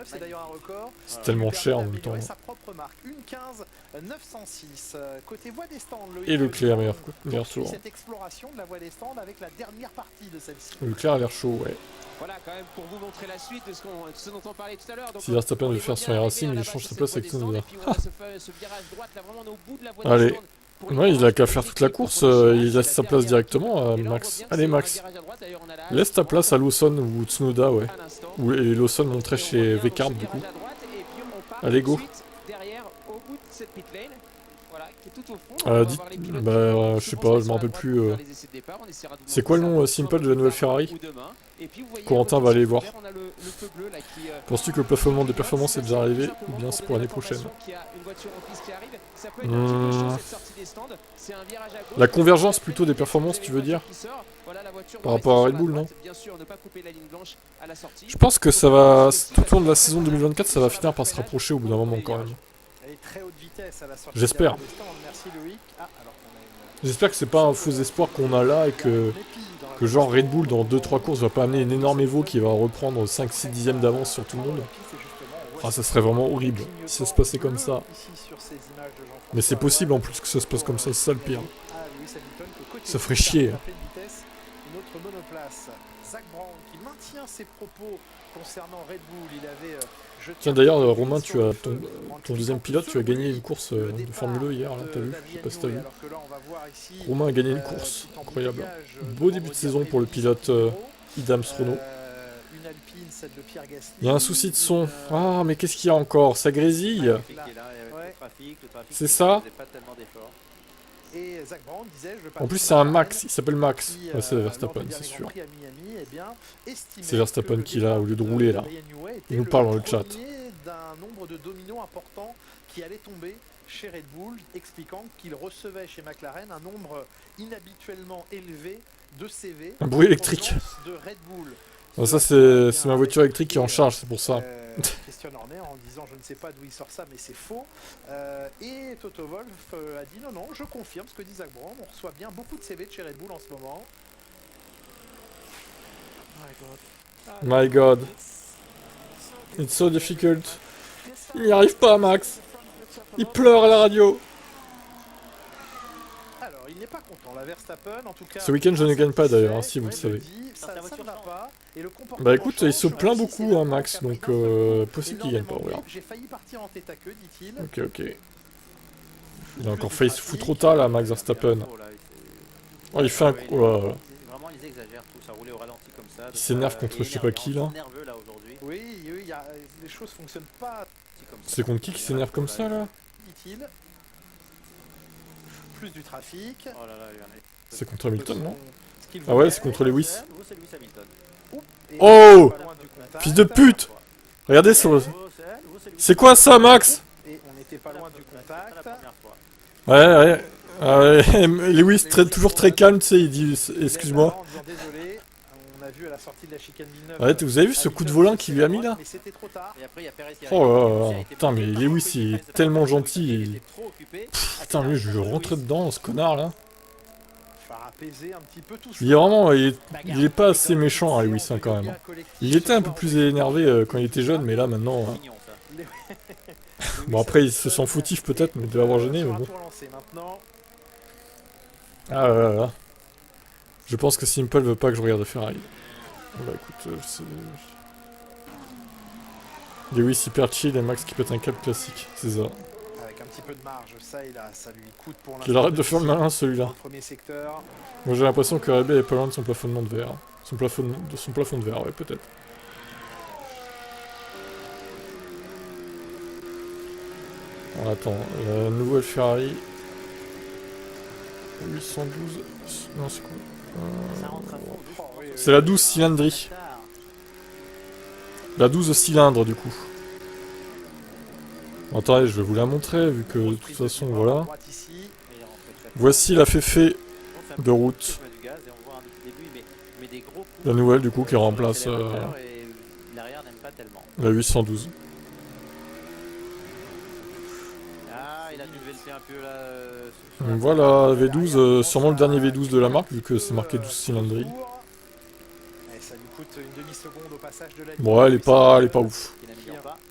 c'est d'ailleurs un record. c'est tellement cher en même temps. Sa propre marque, une 15,906. Côté voie des stands, Et Leclerc meilleur tour. Cette exploration de la voie des stands avec la dernière partie de celle-ci. Leclerc a l'air chaud, ouais. Voilà, quand même, pour vous montrer la suite de ce dont on parlait tout à l'heure. Si Verstappen veut faire son Racing, il change sa place avec Tsunoda. Allez. Allez. Ouais, il a qu'à faire toute la course, il laisse sa place directement à Max. Allez Max, laisse ta place à Lawson ou Tsunoda, ouais. Et Lawson montrait chez Vcarb du coup. Allez go. Je sais pas, je me rappelle plus. C'est quoi le nom simple de la nouvelle Ferrari? Corentin va aller voir. Penses-tu que le plafonnement des performances est déjà arrivé ou bien c'est pour l'année prochaine? La convergence plutôt des performances, tu veux dire? Par rapport à Red Bull, non? Je pense que ça va, tout au long de la saison 2024, ça va finir par se rapprocher au bout d'un moment quand même. J'espère. J'espère que c'est pas un faux espoir qu'on a là et que genre Red Bull dans 2-3 courses va pas amener une énorme Evo qui va reprendre 5-6 dixièmes d'avance sur tout le monde. Ah, ça serait vraiment horrible si ça se passait comme ça. Mais c'est possible en plus que ça se passe comme ça, c'est ça le pire. Ça ferait chier. Tiens d'ailleurs Romain, tu as ton deuxième pilote, tu as gagné une course de Formule 2 hier, là, t'as vu? Je sais pas si t'as vu. Romain a gagné une course, incroyable. Beau début de saison pour le pilote Idams Renault. Il y a un souci de son. Ah mais qu'est-ce qu'il y a encore? Ça grésille. C'est ça? En plus c'est un Max, il s'appelle Max. Ouais, c'est Verstappen, c'est sûr. C'est Verstappen qui l'a au lieu de rouler là. Il nous parle dans le chat. D'un nombre de dominos importants qui allait tomber chez Red Bull, expliquant qu'il recevait chez McLaren un nombre inhabituellement élevé de CV. Un bruit électrique. De Red Bull. Ah, ça c'est ma voiture électrique qui est en charge, c'est pour ça. Questionne Horner en disant je ne sais pas d'où il sort ça mais c'est faux. Et Toto Wolff a dit non, je confirme ce que dit Zach Brown, on reçoit bien beaucoup de CV de chez Red Bull en ce moment. My God. It's so difficult. Il n'y arrive pas Max. Il pleure à la radio. Alors il n'est pas content, la Verstappen en tout cas. Ce week-end je ne gagne pas d'ailleurs, hein, si vous le savez. Bah écoute, il se plaint beaucoup hein, Max, donc possible qu'il gagne pas, voilà. J'ai failli partir en tête à queue, dit-il. Ok. Il a encore failli se foutre au tas là, Max Verstappen. Oh, il fait un coup. Vraiment, ils exagèrent tout, ça roulait au ralenti comme ça. Il s'énerve contre je sais pas qui là. Oui, les choses fonctionnent pas. C'est contre qui s'énerve comme ça là? Dit-il. Plus du trafic. C'est contre Hamilton, non? Ah ouais, c'est contre Lewis. Oh! Fils de pute! Regardez sur le... C'est quoi ça, Max? Ouais. Lewis toujours très calme, tu sais, il dit excuse-moi. Ouais, vous avez vu ce coup de volant qu'il lui a mis là? Oh là là, putain, mais Lewis il est tellement gentil. Putain, lui, je vais rentrer dedans, ce connard là. Il est vraiment, il est pas assez méchant, Lewis, hein, quand même. Il était un peu plus énervé quand il était jeune, mais là maintenant. Bon, après, il se sent foutif peut-être, mais de l'avoir gêné, mais bon. Ah là. Je pense que Simple veut pas que je regarde Ferrari. Bah écoute, Lewis hyper chill et Max qui pète un câble classique, c'est ça. Avec un petit peu de marge, ça lui coûte pour l'instant. Qu'il arrête de faire le malin celui-là. Moi j'ai l'impression que RB est pas loin de son plafonnement de verre. Son plafond de verre, ouais peut-être. Alors, attends, la nouvelle Ferrari 812. Non, c'est quoi? C'est la 12 cylindrie. La 12 cylindres du coup. Attendez, je vais vous la montrer, vu que de toute façon, voilà. Ici. Voici la féfé de route. La nouvelle, du coup, qui remplace la 812. Ah, il a dû velter un peu là. Donc voilà, V12, sûrement le dernier V12 de la marque, vu que c'est marqué 12 cylindries. Et ça lui coûte une demi-seconde au passage de la ligne. Bon, elle est pas ouf.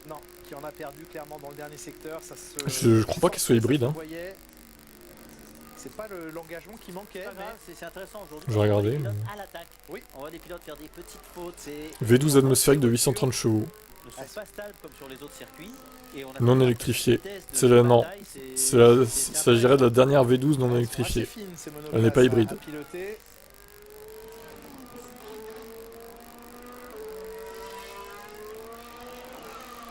Non, qui en a perdu clairement dans le dernier secteur. Ça Je crois pas qu'il soit hybride. Hein. C'est pas l'engagement qui manquait. C'est intéressant aujourd'hui. Je vais regarder. À l'attaque. Oui. On voit des pilotes faire des petites fautes. V12 atmosphérique de 830 chevaux. Ne sont pas stables comme sur les autres circuits. Et on a non électrifié. C'est la non. Il s'agirait de la dernière V12 non électrifiée. Elle n'est pas hybride.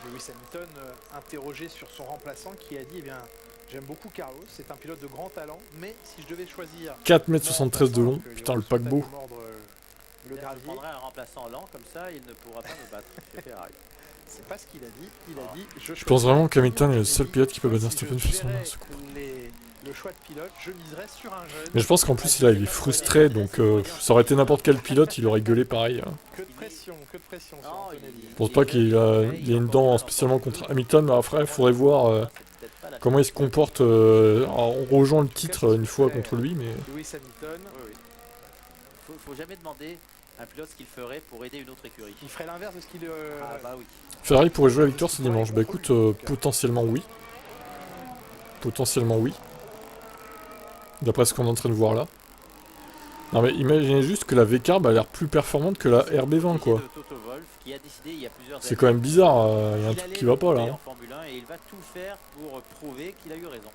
Lewis Hamilton interrogé sur son remplaçant qui a dit eh bien j'aime beaucoup Carlos, c'est un pilote de grand talent, mais si je devais choisir 4,73 m de long, putain le paquebot. Je prendrai un remplaçant lent, comme ça il ne pourra pas me battre chez Ferrari. C'est pas ce qu'il a dit, il a dit je pense vraiment qu'Hamilton est le seul pilote qui peut battre Verstappen sur son le choix de pilote, je miserais sur un jeune. Mais je pense qu'en plus il est frustré, donc ça aurait été n'importe quel pilote, il aurait gueulé pareil. Hein. Que de pression sur Antonelli. Je pense pas qu'il ait une dent spécialement contre Hamilton, mais après il faudrait voir comment il se comporte en rejoignant le titre une fois contre lui. Mais Lewis Hamilton, faut jamais demander à un pilote ce qu'il ferait pour aider une autre écurie. Il ferait l'inverse de ce qu'il... Ah bah oui. Ferrari pourrait jouer la victoire ce dimanche. Bah écoute, potentiellement oui. Potentiellement oui. D'après ce qu'on est en train de voir là. Non mais imaginez juste que la V-Carb a l'air plus performante que la RB20 quoi. C'est quand même bizarre, il y a un truc qui va pas là. Hein. Et il va tout faire pour prouver qu'il a eu raison.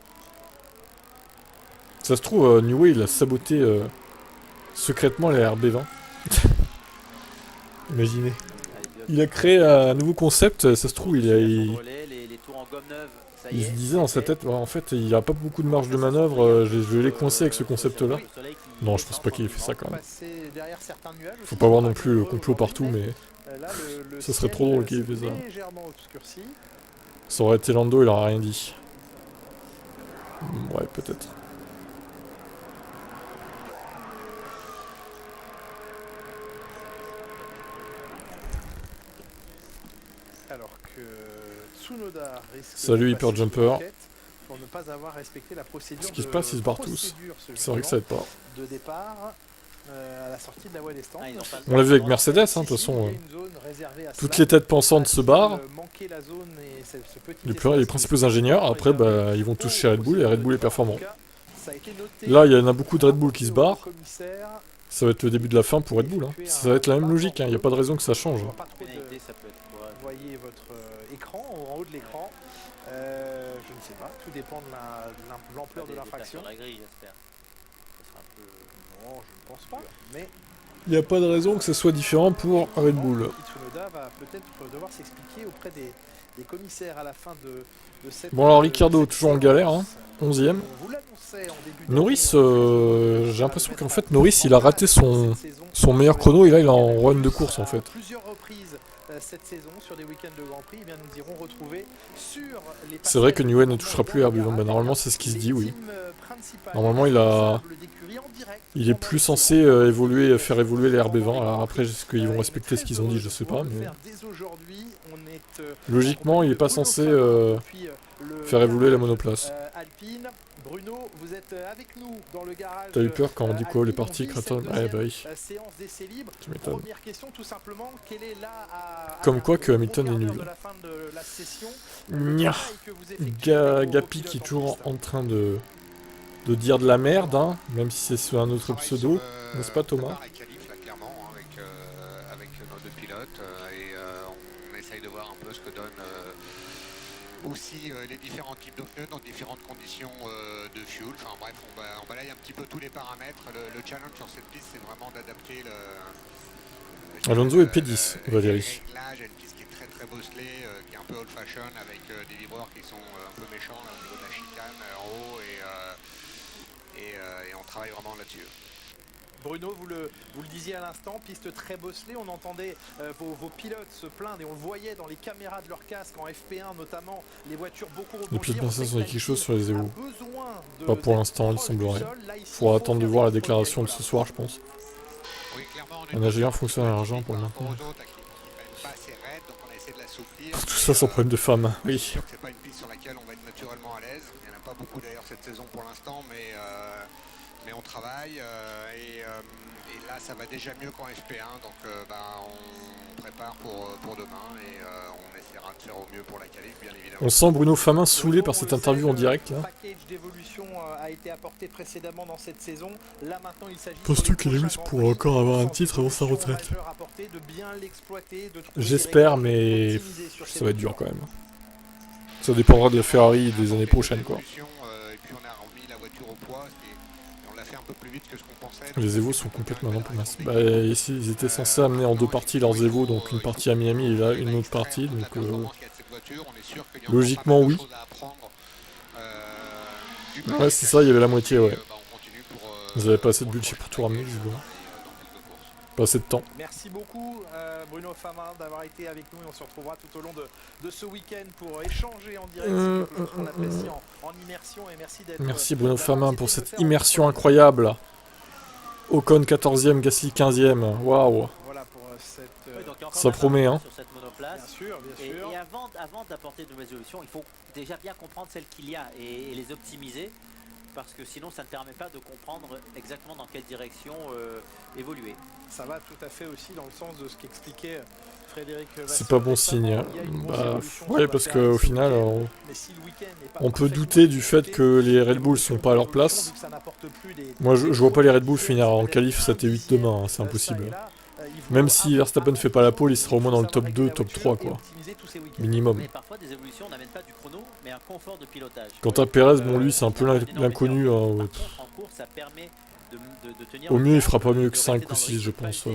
Ça se trouve, New Way il a saboté secrètement la RB20. Imaginez. Il a créé un nouveau concept, ça se trouve il se disait dans sa tête, en fait il a pas beaucoup de marge de manœuvre, je vais les coincer avec ce concept là. Non je pense pas qu'il ait fait ça quand même. Faut pas voir non plus le complot partout mais ça serait trop drôle qu'il ait fait ça. Ça aurait été Lando, il aurait rien dit. Ouais peut-être. Alors que Tsunoda risque salut Hyper Jumper. Pour ne pas avoir respecté la procédure. Ce qui se passe, ils se barrent tous. C'est vrai que ça aide pas. De départ à la sortie de la voie des stands. On l'a vu avec Mercedes, hein, de toute façon. Toutes les têtes pensantes se barrent. Les principaux ingénieurs, après, bah, ils vont tous chez Red Bull et Red Bull est performant. Là, il y en a beaucoup de Red Bull qui se barrent. Ça va être le début de la fin pour Red Bull. Hein. Ça va être la même logique, il n'y a pas de raison que ça change. Vous voyez votre écran, en haut de l'écran. Je ne sais pas, tout dépend de l'ampleur de l'infraction. Non, je ne pense pas, mais... Il n'y a pas de raison que ce soit différent pour Red Bull. Tsunoda va peut-être devoir s'expliquer auprès des commissaires à la fin de cette... Bon alors Ricciardo toujours en galère, hein, 11ème. Norris, j'ai l'impression qu'en fait Norris il a raté son meilleur chrono et là il est en run de course en fait. Cette saison sur des week-ends de Grand Prix, eh bien, nous irons retrouver sur les... C'est vrai que New ne touchera plus RB20, bah, normalement c'est ce qui se dit, oui. Normalement il est plus censé faire évoluer les RB20, alors après est-ce qu'ils vont respecter ce qu'ils ont dit, je sais pas, mais... Logiquement il est pas censé faire évoluer la monoplace. Bruno, vous êtes avec nous dans le garage. T'as eu peur quand on dit quoi, les parties Kraton? Ouais bah oui. Séance d'essai libre. Tu m'étonnes. Première question tout simplement, quelle est là comme quoi que Hamilton est nul. Nya. Gapi qui est toujours en train de dire de la merde, hein, même si c'est sur un autre pseudo, n'est-ce pas Thomas? Clairement, avec nos deux pilotes, et on essaye de voir un peu ce que donne aussi les différents types de pneus dans différentes conditions de fuel. Enfin bref, on balaye un petit peu tous les paramètres. Le challenge sur cette piste, c'est vraiment d'adapter Alonso est P10, Valérie. Là, j'ai une piste qui est très très bosselée, qui est un peu old fashion, avec des vibreurs qui sont un peu méchants là, au niveau de la chicane en haut, et on travaille vraiment là-dessus. Bruno, vous le disiez à l'instant, piste très bosselée, on entendait vos pilotes se plaindre et on le voyait dans les caméras de leur casque en FP1 notamment, les voitures beaucoup rebondir. Les pilotes Mercedes ont dit quelque chose sur les Evo. Pas pour l'instant, il semblerait. Faudra attendre de voir la déclaration de ce soir, je pense. Un ingénieur fonctionne à l'argent pour le maintenir. Tout ça sans problème de femme, oui. C'est pas une piste sur laquelle on va être naturellement à l'aise. Il n'y en a pas beaucoup d'ailleurs cette saison pour l'instant, mais on travaille et là ça va déjà mieux qu'en FP1, donc on prépare pour demain et on essaiera de faire au mieux pour la qualif, bien évidemment. On sent Bruno Famin saoulé par cette interview en direct là. A été apporté précédemment dans cette saison. Là maintenant il s'agit. Penses-tu qu'Elewis pourra encore avoir un titre avant sa retraite? J'espère, mais ça va être dur quand même. Ça dépendra de Ferrari des années prochaines quoi. Et puis on a remis la voiture au poids et on l'a fait un peu plus vite que ce qu'on pensait. Les Evo sont complètement non plus masses. Bah ici ils étaient censés amener en deux parties leurs Evo, donc une partie à Miami et là une autre partie, donc logiquement oui. Ouais c'est ça, il y avait la moitié ouais. Ils avaient pas assez de budget pour tout ramener visiblement. Pas assez de temps. Merci beaucoup Bruno Famin d'avoir été avec nous et on se retrouvera tout au long de ce week-end pour échanger en direct. C'est quelque chose qu'on apprécie en immersion et merci d'être. Merci Bruno Famin pour cette immersion incroyable. Ocon 14e, Gasly 15e, waouh. Voilà pour cette. Ça promet hein. Sur cette monoplace. Bien sûr. Et avant d'apporter de nouvelles solutions, il faut déjà bien comprendre celles qu'il y a et les optimiser. Parce que sinon ça ne permet pas de comprendre exactement dans quelle direction évoluer. Ça va tout à fait aussi dans le sens de ce qu'expliquait Frédéric. C'est pas bon signe. Bah ouais parce qu'au final on peut douter du fait que les Red Bull sont pas à leur place. Moi je vois pas les Red Bull finir en qualif 7 et 8 demain, hein, c'est impossible. Même si Verstappen fait pas la pole, il sera au moins dans le top 2, top 3 quoi. Minimum. Mais parfois des évolutions n'amènent pas du chrono, mais un confort de pilotage. Quant à Perez, bon lui c'est un peu l'inconnu. Hein, au mieux il fera pas mieux que 5 ou 6 je pense.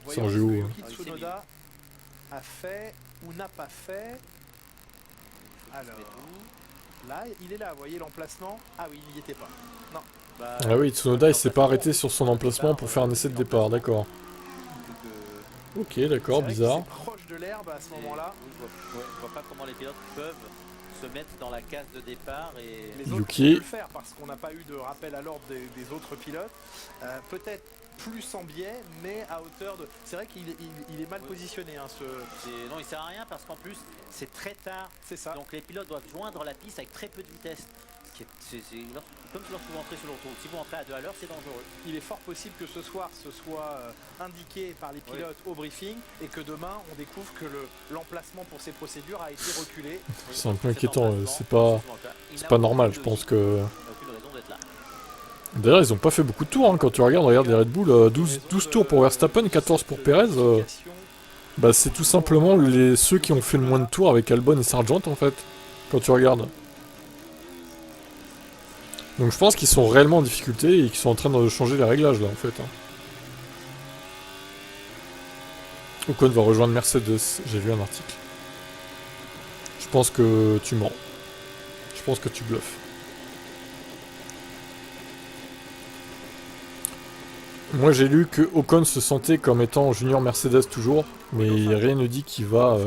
C'est un géo. Tsunoda a fait ou n'a pas fait. Alors là il est là, vous voyez l'emplacement. Ah oui il n'y était pas. Non. Ah oui Tsunoda il s'est pas arrêté sur son emplacement pour faire un essai de départ, d'accord. Ok d'accord, bizarre. Proche de l'herbe à ce moment-là. Je vois pas comment les pilotes peuvent se mettre dans la case de départ et les autres peuvent le faire parce qu'on n'a pas eu de rappel à l'ordre des autres pilotes. Peut-être plus en biais, mais à hauteur de. C'est vrai qu'il est mal positionné. Hein, non, il sert à rien parce qu'en plus c'est très tard. C'est ça. Donc les pilotes doivent joindre la piste avec très peu de vitesse. Comme lorsque vous entrez sur l'autoroute, si vous entrez à 2 à l'heure, c'est dangereux. Il est fort possible que ce soir ce soit indiqué par les pilotes au briefing et que demain on découvre que l'emplacement pour ces procédures a été reculé. C'est un peu inquiétant, c'est pas normal, je pense que. D'ailleurs, ils ont pas fait beaucoup de tours hein, quand tu regardes les Red Bull, 12 tours pour Verstappen, 14 pour Perez. Bah, c'est tout simplement ceux qui ont fait le moins de tours avec Albon et Sargent en fait, quand tu regardes. Donc je pense qu'ils sont réellement en difficulté et qu'ils sont en train de changer les réglages là en fait. Hein. Ocon va rejoindre Mercedes, j'ai vu un article. Je pense que tu mens. Je pense que tu bluffes. Moi j'ai lu que Ocon se sentait comme étant junior Mercedes toujours, mais rien ne dit qu'il va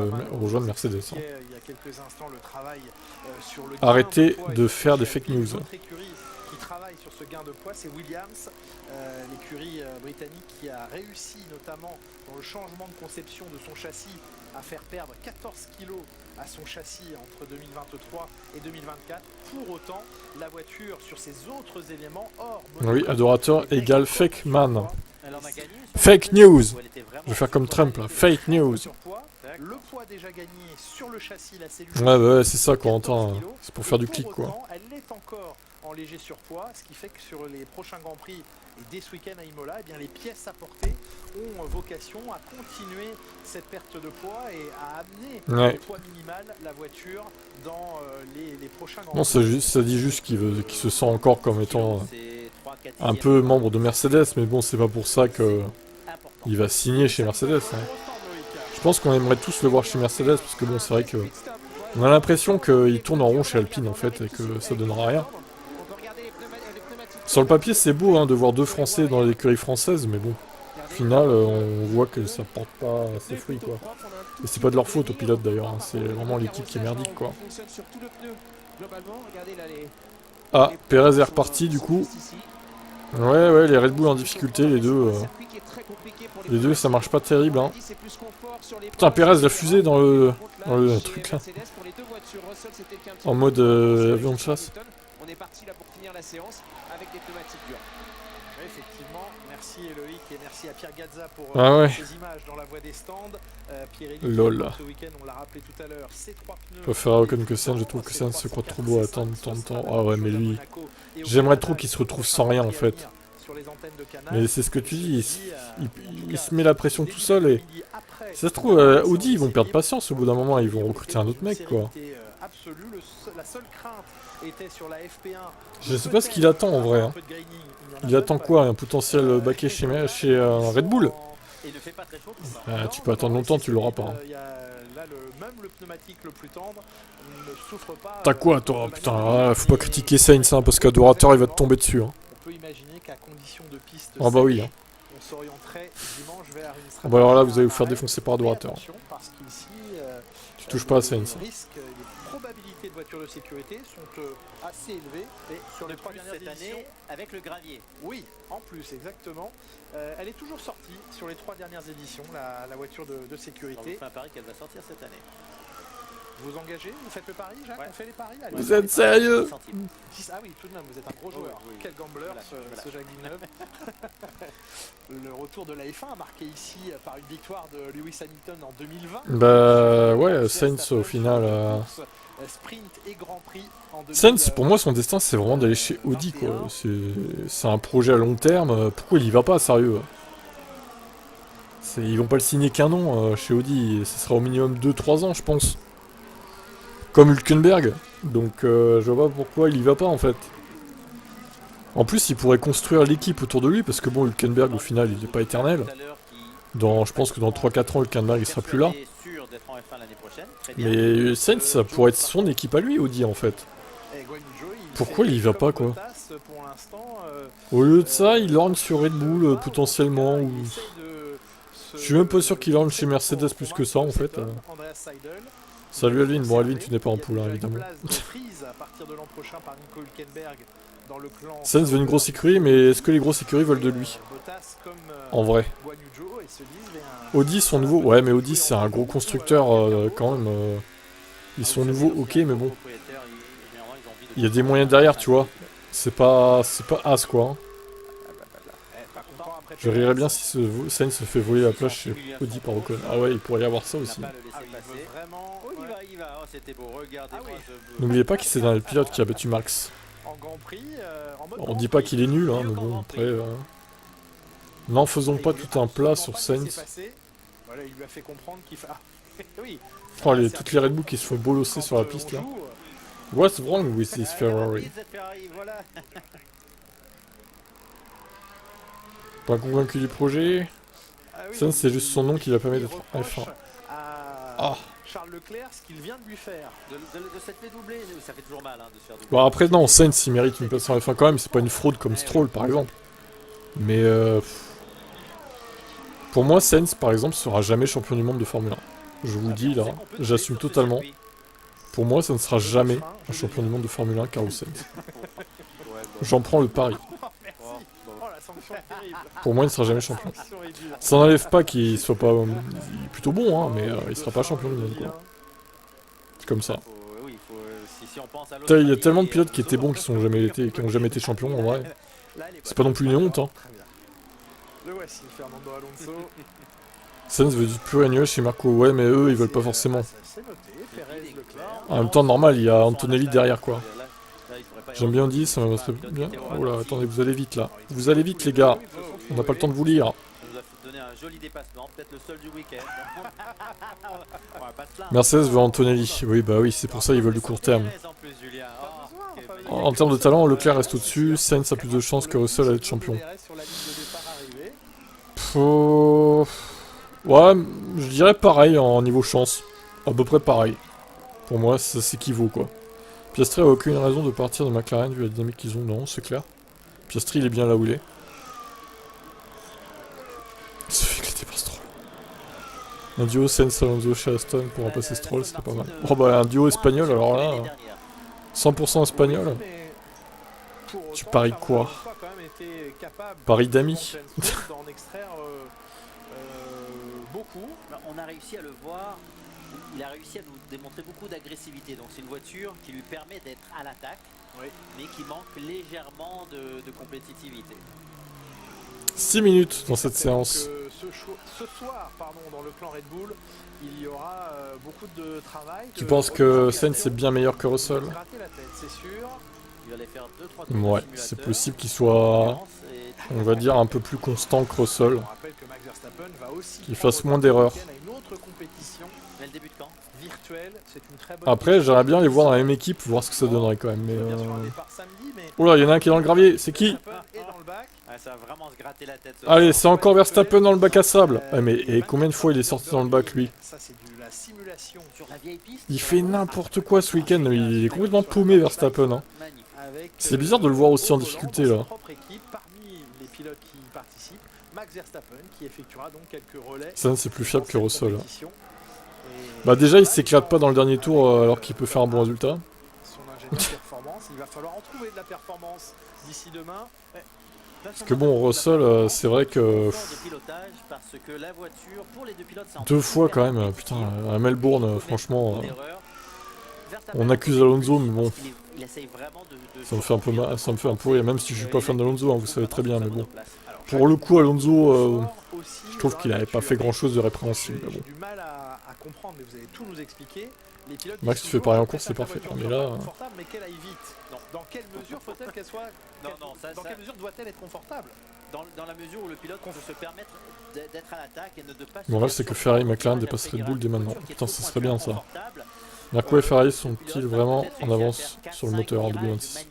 rejoindre Mercedes. Hein. Il y a quelques instants, le travail sur le arrêtez de faire des fake news. Sur ce gain de poids, c'est Williams, l'écurie britannique qui a réussi notamment dans le changement de conception de son châssis à faire perdre 14 kg à son châssis entre 2023 et 2024. Pour autant, la voiture sur ses autres éléments hors... Oui, adorateur égale fake man. Fake news. Je vais faire comme Trump là, fake news. Le poids déjà gagné sur le châssis, la cellule... Ouais, bah, c'est ça quoi, c'est pour faire du clic quoi. Elle est encore en léger surpoids, ce qui fait que sur les prochains Grands Prix et dès ce week-end à Imola, eh bien, les pièces apportées ont vocation à continuer cette perte de poids et à amener au poids minimal la voiture dans les prochains Grands Prix. Non, ça dit juste qu'il se sent encore comme étant un peu membre de Mercedes, mais bon, c'est pas pour ça qu'il va signer chez Mercedes. Hein. Je pense qu'on aimerait tous le voir chez Mercedes, parce que bon, c'est vrai que on a l'impression qu'il tourne en rond chez Alpine en fait, et que ça donnera rien. Sur le papier, c'est beau hein, de voir 2 Français dans l'écurie française, mais bon, au final, on voit que ça porte pas ses fruits, quoi. Et c'est pas de leur faute aux pilotes d'ailleurs, hein, c'est vraiment l'équipe qui est merdique, quoi. Ah, Perez est reparti du coup. Ouais, les Red Bull en difficulté, les deux. Les deux, ça marche pas terrible. Hein. Putain, Perez l'a fusé dans le truc là. En mode avion de chasse. On est parti là pour finir la séance avec des pneumatiques dures. Oui, effectivement, merci Loïc et merci à Pierre Gazza pour ces images dans la voie des stands. Lol. Ce week-end, on l'a rappelé tout à l'heure, ces 3 pneus. Je préfère Ocon que Sainz, je trouve que Sainz se croit trop beau à tant de temps. Ah ouais, mais lui, j'aimerais trop qu'il se retrouve sans rien en fait. Mais c'est ce que tu dis, il se met la pression tout seul et... Si ça se trouve, Audi, ils vont perdre patience au bout d'un moment, ils vont recruter un autre mec quoi. Je sais pas ce qu'il attend en vrai. Hein. Il attend quoi? Un potentiel baquet chez Red Bull? Tu peux attendre longtemps, tu l'auras pas. Hein. T'as quoi toi? Putain, faut pas critiquer Sainz hein, parce qu'Adorateur il va te tomber dessus. Hein. Ah bah oui. Hein. Bon alors là vous allez vous faire défoncer par Adorateur. Tu touches pas à Sainz. De voitures de sécurité sont assez élevées et sur les 3 dernières éditions avec le gravier. Oui, en plus exactement. Elle est toujours sortie sur les 3 dernières éditions, la voiture de sécurité. C'est un pari qu'elle va sortir cette année. Vous engagez? Vous faites le pari, Jacques? On fait les paris? Allez, vous êtes sérieux? Ah oui, tout de même, vous êtes un gros joueur. Oui. Quel gambler, ce Jacques Villeneuve. Le retour de la F1 marqué ici par une victoire de Lewis Hamilton en 2020. Bah ouais, Sainz au final... Sprint et Grand Prix en Sainz, pour moi, son destin, c'est vraiment d'aller chez Audi, quoi. C'est un projet à long terme. Pourquoi il y va pas, sérieux? Ils vont pas le signer qu'un an chez Audi. Ce sera au minimum 2-3 ans, je pense. Comme Hülkenberg. Donc, je vois pas pourquoi il y va pas, en fait. En plus, il pourrait construire l'équipe autour de lui, parce que bon, Hülkenberg, au final, il est pas éternel. Je pense que dans 3-4 ans, Hülkenberg, il sera plus là. Mais Sainz, ça pourrait être son équipe à lui, Audi, en fait. Pourquoi il y va pas, quoi? Au lieu de ça, il orne sur Red Bull, potentiellement, ou... Je suis même pas sûr qu'il orne chez Mercedes plus que ça, en fait. Salut Alvin. Bon, Alvin, tu n'es pas en poule, hein, évidemment. Sainz veut une grosse écurie, mais est-ce que les grosses écuries veulent de lui? En vrai. Audi sont nouveaux. Ouais, mais Audi, c'est un gros constructeur, quand même. Ils sont nouveaux, ok, mais bon. Il y a des moyens derrière, tu vois. C'est pas as, quoi. Hein. Je rirais bien si Sainz se fait voler la place chez Audi par Ocon. Ah ouais, il pourrait y avoir ça aussi. N'oubliez pas que c'est dans le pilote qui a battu Max. On dit pas qu'il est nul, hein, mais bon, après... N'en faisons pas tout un plat sur Sainz. Oh, toutes les Red Bull qui se font bolosser sur la piste, là. What's wrong with this Ferrari? Pas convaincu du projet. Sainz, c'est juste son nom qui l'a permis d'être F1. Ah. Charles Leclerc, ce qu'il vient de lui faire. De s'être fait doubler, ça fait toujours mal hein, de se faire doubler. Bon après non, Sainz il mérite une place en F1 quand même, c'est pas une fraude comme Stroll par exemple. Mais pour moi Sainz par exemple sera jamais champion du monde de Formule 1. Je vous le dis là, j'assume totalement. Pour moi ça ne sera jamais un champion du monde de Formule 1 Carlos Sainz. J'en prends le pari. Pour moi il ne sera jamais champion. Ça n'enlève pas qu'il soit pas il est plutôt bon hein, mais il sera pas champion du monde quoi. C'est comme ça. Il y a tellement de pilotes qui étaient bons qui n'ont jamais été champions en vrai. C'est pas non plus une honte hein. Sainz veut du pur annuel chez Marco, ouais mais eux ils veulent pas forcément. En même temps normal il y a Antonelli derrière quoi. J'aime bien dit, ça me serait bien. Oh là, attendez, vous allez vite là. Vous allez vite les gars. On n'a pas le temps de vous lire. Mercedes veut Antonelli. Oui, bah oui, c'est pour ça ils veulent du court terme. En termes de talent, Leclerc reste au-dessus. Sainz a plus de chances que Russell à être champion. Ouais, je dirais pareil en niveau chance. À peu près pareil. Pour moi, ça s'équivaut quoi. Piastri a aucune raison de partir de McLaren vu la dynamique qu'ils ont, non, c'est clair. Piastri, il est bien là où il est. Il se fait éclater par Stroll. Un duo Sainz Alonso chez Aston pour remplacer Stroll, c'est pas mal. Oh bah un duo espagnol, alors là... 100% espagnol. Tu paries quoi? Paris d'amis. Beaucoup. On a réussi à le voir. Il a réussi à nous démontrer beaucoup d'agressivité. Donc c'est une voiture qui lui permet d'être à l'attaque, oui, mais qui manque légèrement de compétitivité. 6 minutes dans cette séance. Ce soir, dans le clan Red Bull, il y aura beaucoup de travail. Tu penses que Sainz est bien meilleur que Russell? Ouais, c'est possible qu'il soit, on va dire, un peu plus constant que Russell. Qu'il fasse moins d'erreurs. Après, j'aimerais bien les voir dans la même équipe, voir ce que ça donnerait quand même. Mais oh là, il y en a un qui est dans le gravier, c'est qui? Allez, c'est encore Verstappen dans le bac à sable. Ah, mais et combien de fois il est sorti dans le bac, lui? Il fait n'importe quoi ce week-end, il est complètement paumé, Verstappen. Hein. C'est bizarre de le voir aussi en difficulté, là. Ça, c'est plus fiable que Russell. Hein. Bah déjà, il s'éclate pas dans le dernier tour alors qu'il peut faire un bon résultat. Il va falloir en trouver de la performance d'ici demain. Parce que bon, Russell, c'est vrai que... Deux fois quand même, putain, à Melbourne, franchement... on accuse Alonso, mais bon... Ça me fait un peu mal, ça me fait un peu rire, même si je suis pas fan d'Alonso, hein, vous savez très bien, mais bon... Pour le coup, Alonso, je trouve qu'il avait pas fait grand chose de répréhensible, mais bon. Max, tu fais pareil en course, c'est parfait, mais là... Dans quelle mesure faut-elle qu'elle soit... Dans quelle mesure doit-elle être confortable? Dans la mesure où le pilote peut se permettre d'être à l'attaque et ne pas... Bon là, c'est que Ferrari et McLaren dépassent Red Bull dès maintenant. Putain, ça serait bien ça. Merco et Ferrari sont-ils vraiment en avance sur le moteur en 2026?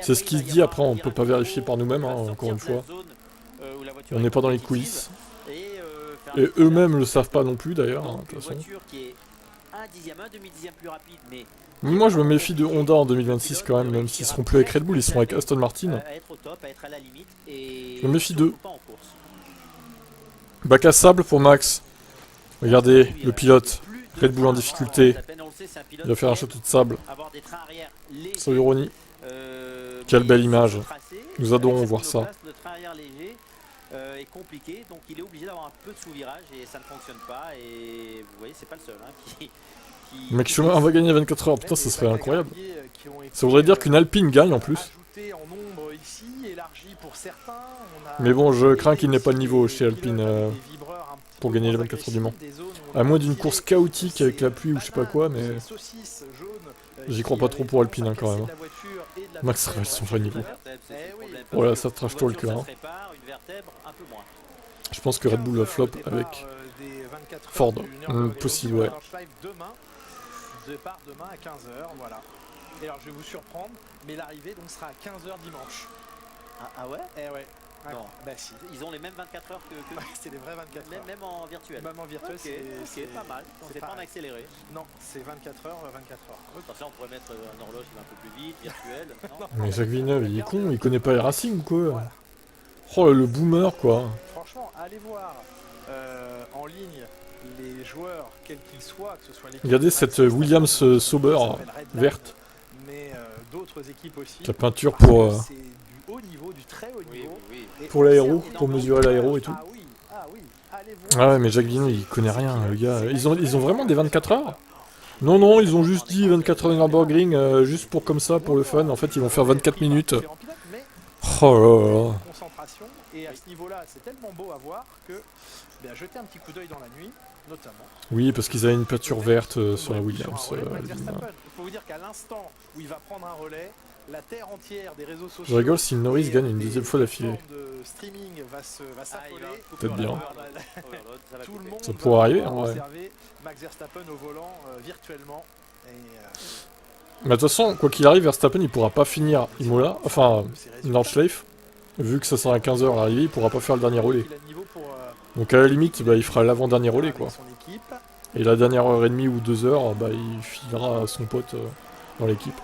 C'est ce qui se dit, après on peut pas vérifier par nous-mêmes, hein, encore une fois. On n'est pas dans les coulisses. Et eux-mêmes le savent pas non plus d'ailleurs, hein, de toute façon. Moi je me méfie de Honda en 2026 quand même s'ils seront plus avec Red Bull, ils seront avec Aston Martin. Je me méfie d'eux. Bac à sable pour Max. Regardez, le pilote, Red Bull en difficulté. Il va faire un château de sable. Sans ironie. Quelle belle image. Nous adorons voir ça. Est compliqué, donc il est obligé d'avoir un peu de sous-virage et ça ne fonctionne pas. Et vous voyez, c'est pas le seul hein, Mec Schumacher va gagner 24 heures, putain, ça serait incroyable. Ça voudrait dire qu'une Alpine gagne en plus. Mais bon, je crains qu'il n'ait pas le niveau chez Alpine pour gagner les 24 heures du Mans. À moins d'une course chaotique avec la pluie ou je sais pas quoi, mais j'y crois pas trop pour Alpine hein, quand même. Max révèle son vrai niveau. Voilà, ça trash talk là. Hein. Je pense que Red Bull va flop avec Ford. Possible, ouais. Départ demain à 15h, voilà. Et alors je vais vous surprendre, mais l'arrivée donc sera à 15h dimanche. Ah ouais? Eh ouais. Non, bah si. Ils ont les mêmes 24 heures que c'est les vrais 24 heures. Même en virtuel. Même en virtuel, c'est pas mal. C'est pas en accéléré. Non, c'est 24 heures, 24 heures. Oui, parce que là, on pourrait mettre une horloge qui va un peu plus vite, virtuelle. Mais Jacques Villeneuve, il est con, il connaît pas les Racing ou quoi? Voilà. Oh le boomer quoi. Franchement, allez voir en ligne les joueurs, quels qu'ils soient, que ce soit l'équipe. Regardez cette Williams Sauber verte. Mais d'autres équipes aussi. La peinture pour c'est du haut niveau, du très haut niveau. Pour l'aéro, pour mesurer l'aéro et tout. Ah oui, allez voir. Ah ouais, mais Jacques Villeneuve, il connaît rien, le gars. Ils ont vraiment des 24 heures? Non, ils ont juste dit 24 heures de Nürburgring, juste pour comme ça, pour le fun. En fait, ils vont faire 24 minutes. Oh là là. Concentration, et à ce niveau-là, c'est tellement beau à voir que jetez un petit coup d'œil dans la nuit, notamment. Oui, parce qu'ils avaient une peinture verte sur la Williams. Il faut vous dire qu'à l'instant où il va prendre un relais, la terre entière des réseaux sociaux. Je rigole si Norris gagne une deuxième fois d'affilée. Peut-être bien. Ça pourrait arriver, en vrai. Max Verstappen au volant virtuellement. Mais de toute façon, quoi qu'il arrive, Verstappen il pourra pas finir Imola, enfin Nordschleife, vu que ça sera à 15h à l'arrivée, il pourra pas faire le dernier relais. Donc à la limite, il fera l'avant-dernier relais quoi. Et la dernière heure et demie ou 2 heures, il filera à son pote dans l'équipe.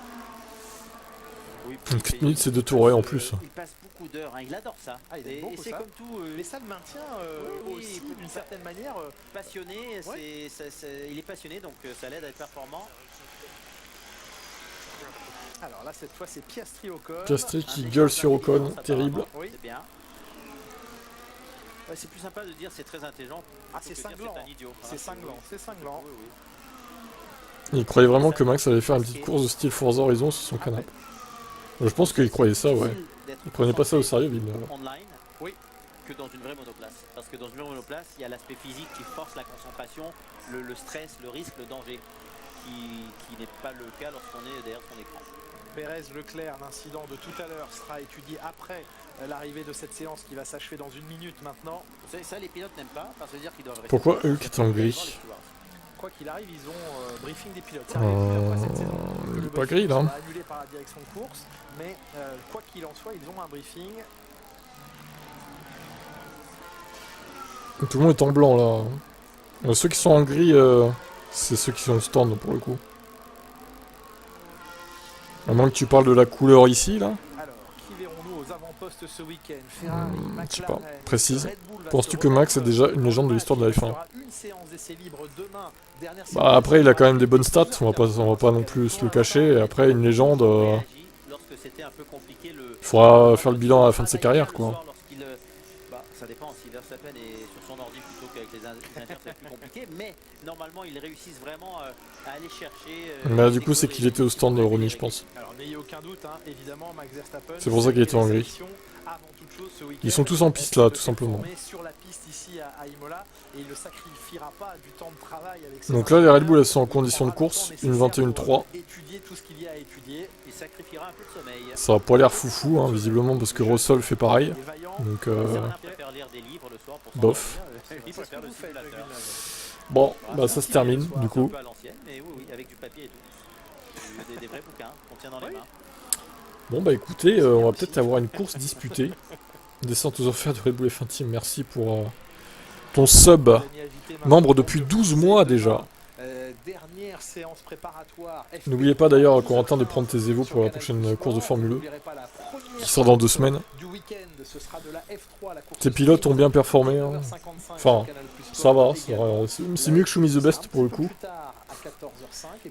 4 minutes c'est 2 tours en plus. beaucoup d'heures, hein. Il adore ça. Ah, il aime et beaucoup c'est ça. comme tout. Mais ça le maintient oui, aussi d'une certaine manière. Passionné, il est passionné, donc ça l'aide à être performant. Alors là, cette fois, c'est Piastri Ocon. Piastri qui gueule sur Ocon, terrible. Oui. C'est bien. Ouais, c'est plus sympa de dire c'est très intelligent. Ah, c'est cinglant. C'est un idiot. C'est cinglant, c'est cinglant. Oui, oui. Il croyait vraiment que Max allait faire une petite course de style Forza Horizon sur son canapé. Je pense qu'il croyait ça, ouais. Il prenait pas ça au sérieux, Villeneuve. Online, oui, que dans une vraie monoplace. Parce que dans une vraie monoplace, il y a l'aspect physique qui force la concentration, le stress, le risque, le danger, qui n'est pas le cas lorsqu'on est derrière son écran. Pérez-Leclerc, l'incident de tout à l'heure sera étudié après l'arrivée de cette séance qui va s'achever dans 1 minute maintenant. Ça, les pilotes n'aiment pas, parce que ça veut dire qu'ils doivent rester. Pourquoi Hulk est en gris? Quoi qu'il arrive, ils ont briefing des pilotes. Ça arrive après cette saison. Il est Le pas briefing gris là. sera annulé par la direction de course, mais quoi qu'il en soit, ils ont un briefing. Tout le monde est en blanc là. Ceux qui sont en gris, c'est ceux qui sont au stand pour le coup. À moins que tu parles de la couleur ici là. Alors, qui verrons-nous aux avant-postes ce week-end? Ferrari, Je sais pas, McLaren, précise. Red Bull va Penses-tu se que Max est reprendre. déjà une légende de l'histoire de la F1? Il y aura une séance d'essai libre demain. Dernière séance Bah après il a quand même des bonnes stats, on va pas non plus se le cacher. Et après une légende, il faudra faire le bilan à la fin de sa carrière quoi. Ça dépend si Verstappen est sur son ordi plutôt qu'avec les ingénieurs, c'est plus compliqué, mais normalement ils réussissent vraiment à aller chercher. Mais du coup c'est qu'il était au stand de Romy je pense. Alors n'ayez aucun doute, hein, évidemment, Max Verstappen. C'est pour ça qu'il était en gris. Avant toute chose, ce week-end, Ils sont tous en piste là, tout simplement. sur la piste ici à Imola et il ne sacrifiera pas du temps de travail avec ses Donc là les Red Bull elles sont en il condition de prendra course, le temps une nécessaire pour 21.3. étudier tout ce qu'il y a à étudier. Il sacrifiera un peu de sommeil. Ça a pas l'air foufou hein, visiblement parce que Russell fait pareil. Il est vaillant. Donc Certains préfèrent lire des livres le soir pour bof. Il C'est ce que préfère le vous faites, simulateur. Bon bah ça se termine du C'est un coup. peu à l'ancienne, mais oui, avec du papier et tout. Des vrais bouquins qu'on tient dans les mains. Bon bah écoutez, on va peut-être avoir une course disputée. Descente aux enfers de Red Bull F1 Team, merci pour ton sub. Membre depuis 12 mois déjà. Dernière séance préparatoire. N'oubliez pas d'ailleurs, Corentin, de prendre tes évos pour la prochaine course de Formule 2, qui sera dans 2 semaines. Tes pilotes ont bien performé. Hein. Enfin, ça va, c'est mieux que Show Me the Best pour le coup,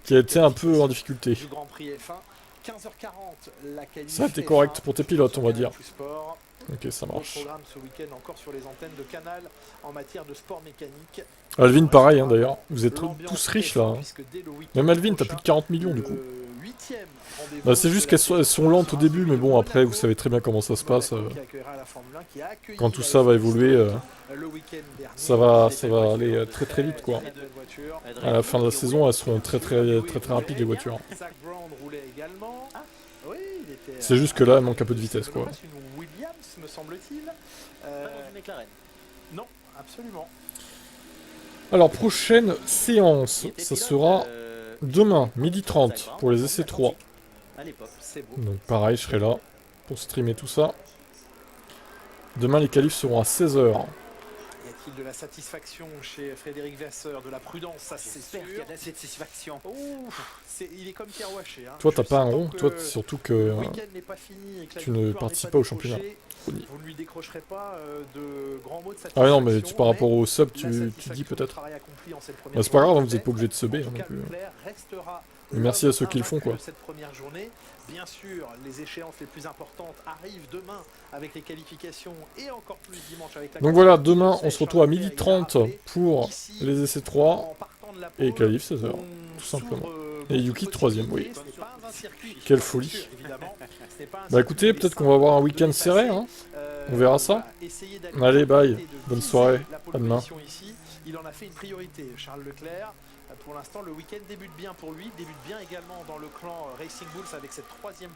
qui a été un peu en difficulté. Du Grand Prix F1. 15h40, la qualif Ça a été correct F1 pour tes pilotes, on va dire. Canal+ Sport. Ok, ça Gros marche. programme ce week-end encore sur les antennes de Canal en matière de sport mécanique. Alvin, pareil hein, d'ailleurs. Vous êtes L'ambiance tous riches F1, là. Hein. puisque dès le week-end Même Alvin, t'as prochain, plus de 40 millions du coup. le 8e rendez-vous Bah, c'est de juste la qu'elles saison sont lentes au sera début, celui mais de bon, après, vous Monaco. savez très bien comment ça se passe. Monaco qui accueillera la Formule 1, qui a accueilli Quand tout la ça va F1 évoluer, le week-end dernier. ça va aller très très vite quoi. Très belle voiture. À la fin de la saison, elles seront très rapides les voitures. Zach Brown roulait également. Oui, il était. C'est juste que là, elle manque un peu de vitesse quoi. C'est une Williams, me semble-t-il. Pas dans une McLaren. Non, absolument. Alors, prochaine séance, ça sera demain, 12h30, pour les essais 3. À l'époque, c'est beau. Donc pareil, je serai là pour streamer tout ça. Demain, les qualifs seront à 16h. Y a-t-il de la satisfaction chez Frédéric Vasseur, de la prudence, ça c'est sûr. qu'il y a de la satisfaction. Il est comme Pierre Waché. Hein. Toi, t'as Je pas un sens rond, que toi, surtout que le week-end n'est pas fini et que la tu ne victoire participes n'est pas au décrochée. championnat. Vous ne lui décrocherez pas de grands mots de Ah satisfaction. ouais, non, mais tu, par rapport au sub, la tu satisfaction dis du peut-être. travail accompli en cette première Bah, c'est pas grave, journée, hein, vous êtes pas obligé de subber en tout non cas, plus. Leclerc restera Mais merci à ceux qui le font, invaincu quoi. de cette première journée. Bien sûr, les échéances les plus importantes arrivent demain avec les qualifications et encore plus dimanche avec la Donc voilà, demain, on se retrouve à 12h30 pour les essais 3 et qualif 16h, tout simplement. Et Yuki 3ème, oui. Quelle folie. Bah écoutez, peut-être qu'on va avoir un week-end serré, hein. On verra ça. Allez, bye. Bonne soirée. À demain. Il en a fait une priorité, Charles Leclerc. Pour l'instant, le week-end débute bien pour lui, débute bien également dans le clan Racing Bulls avec cette 3e place.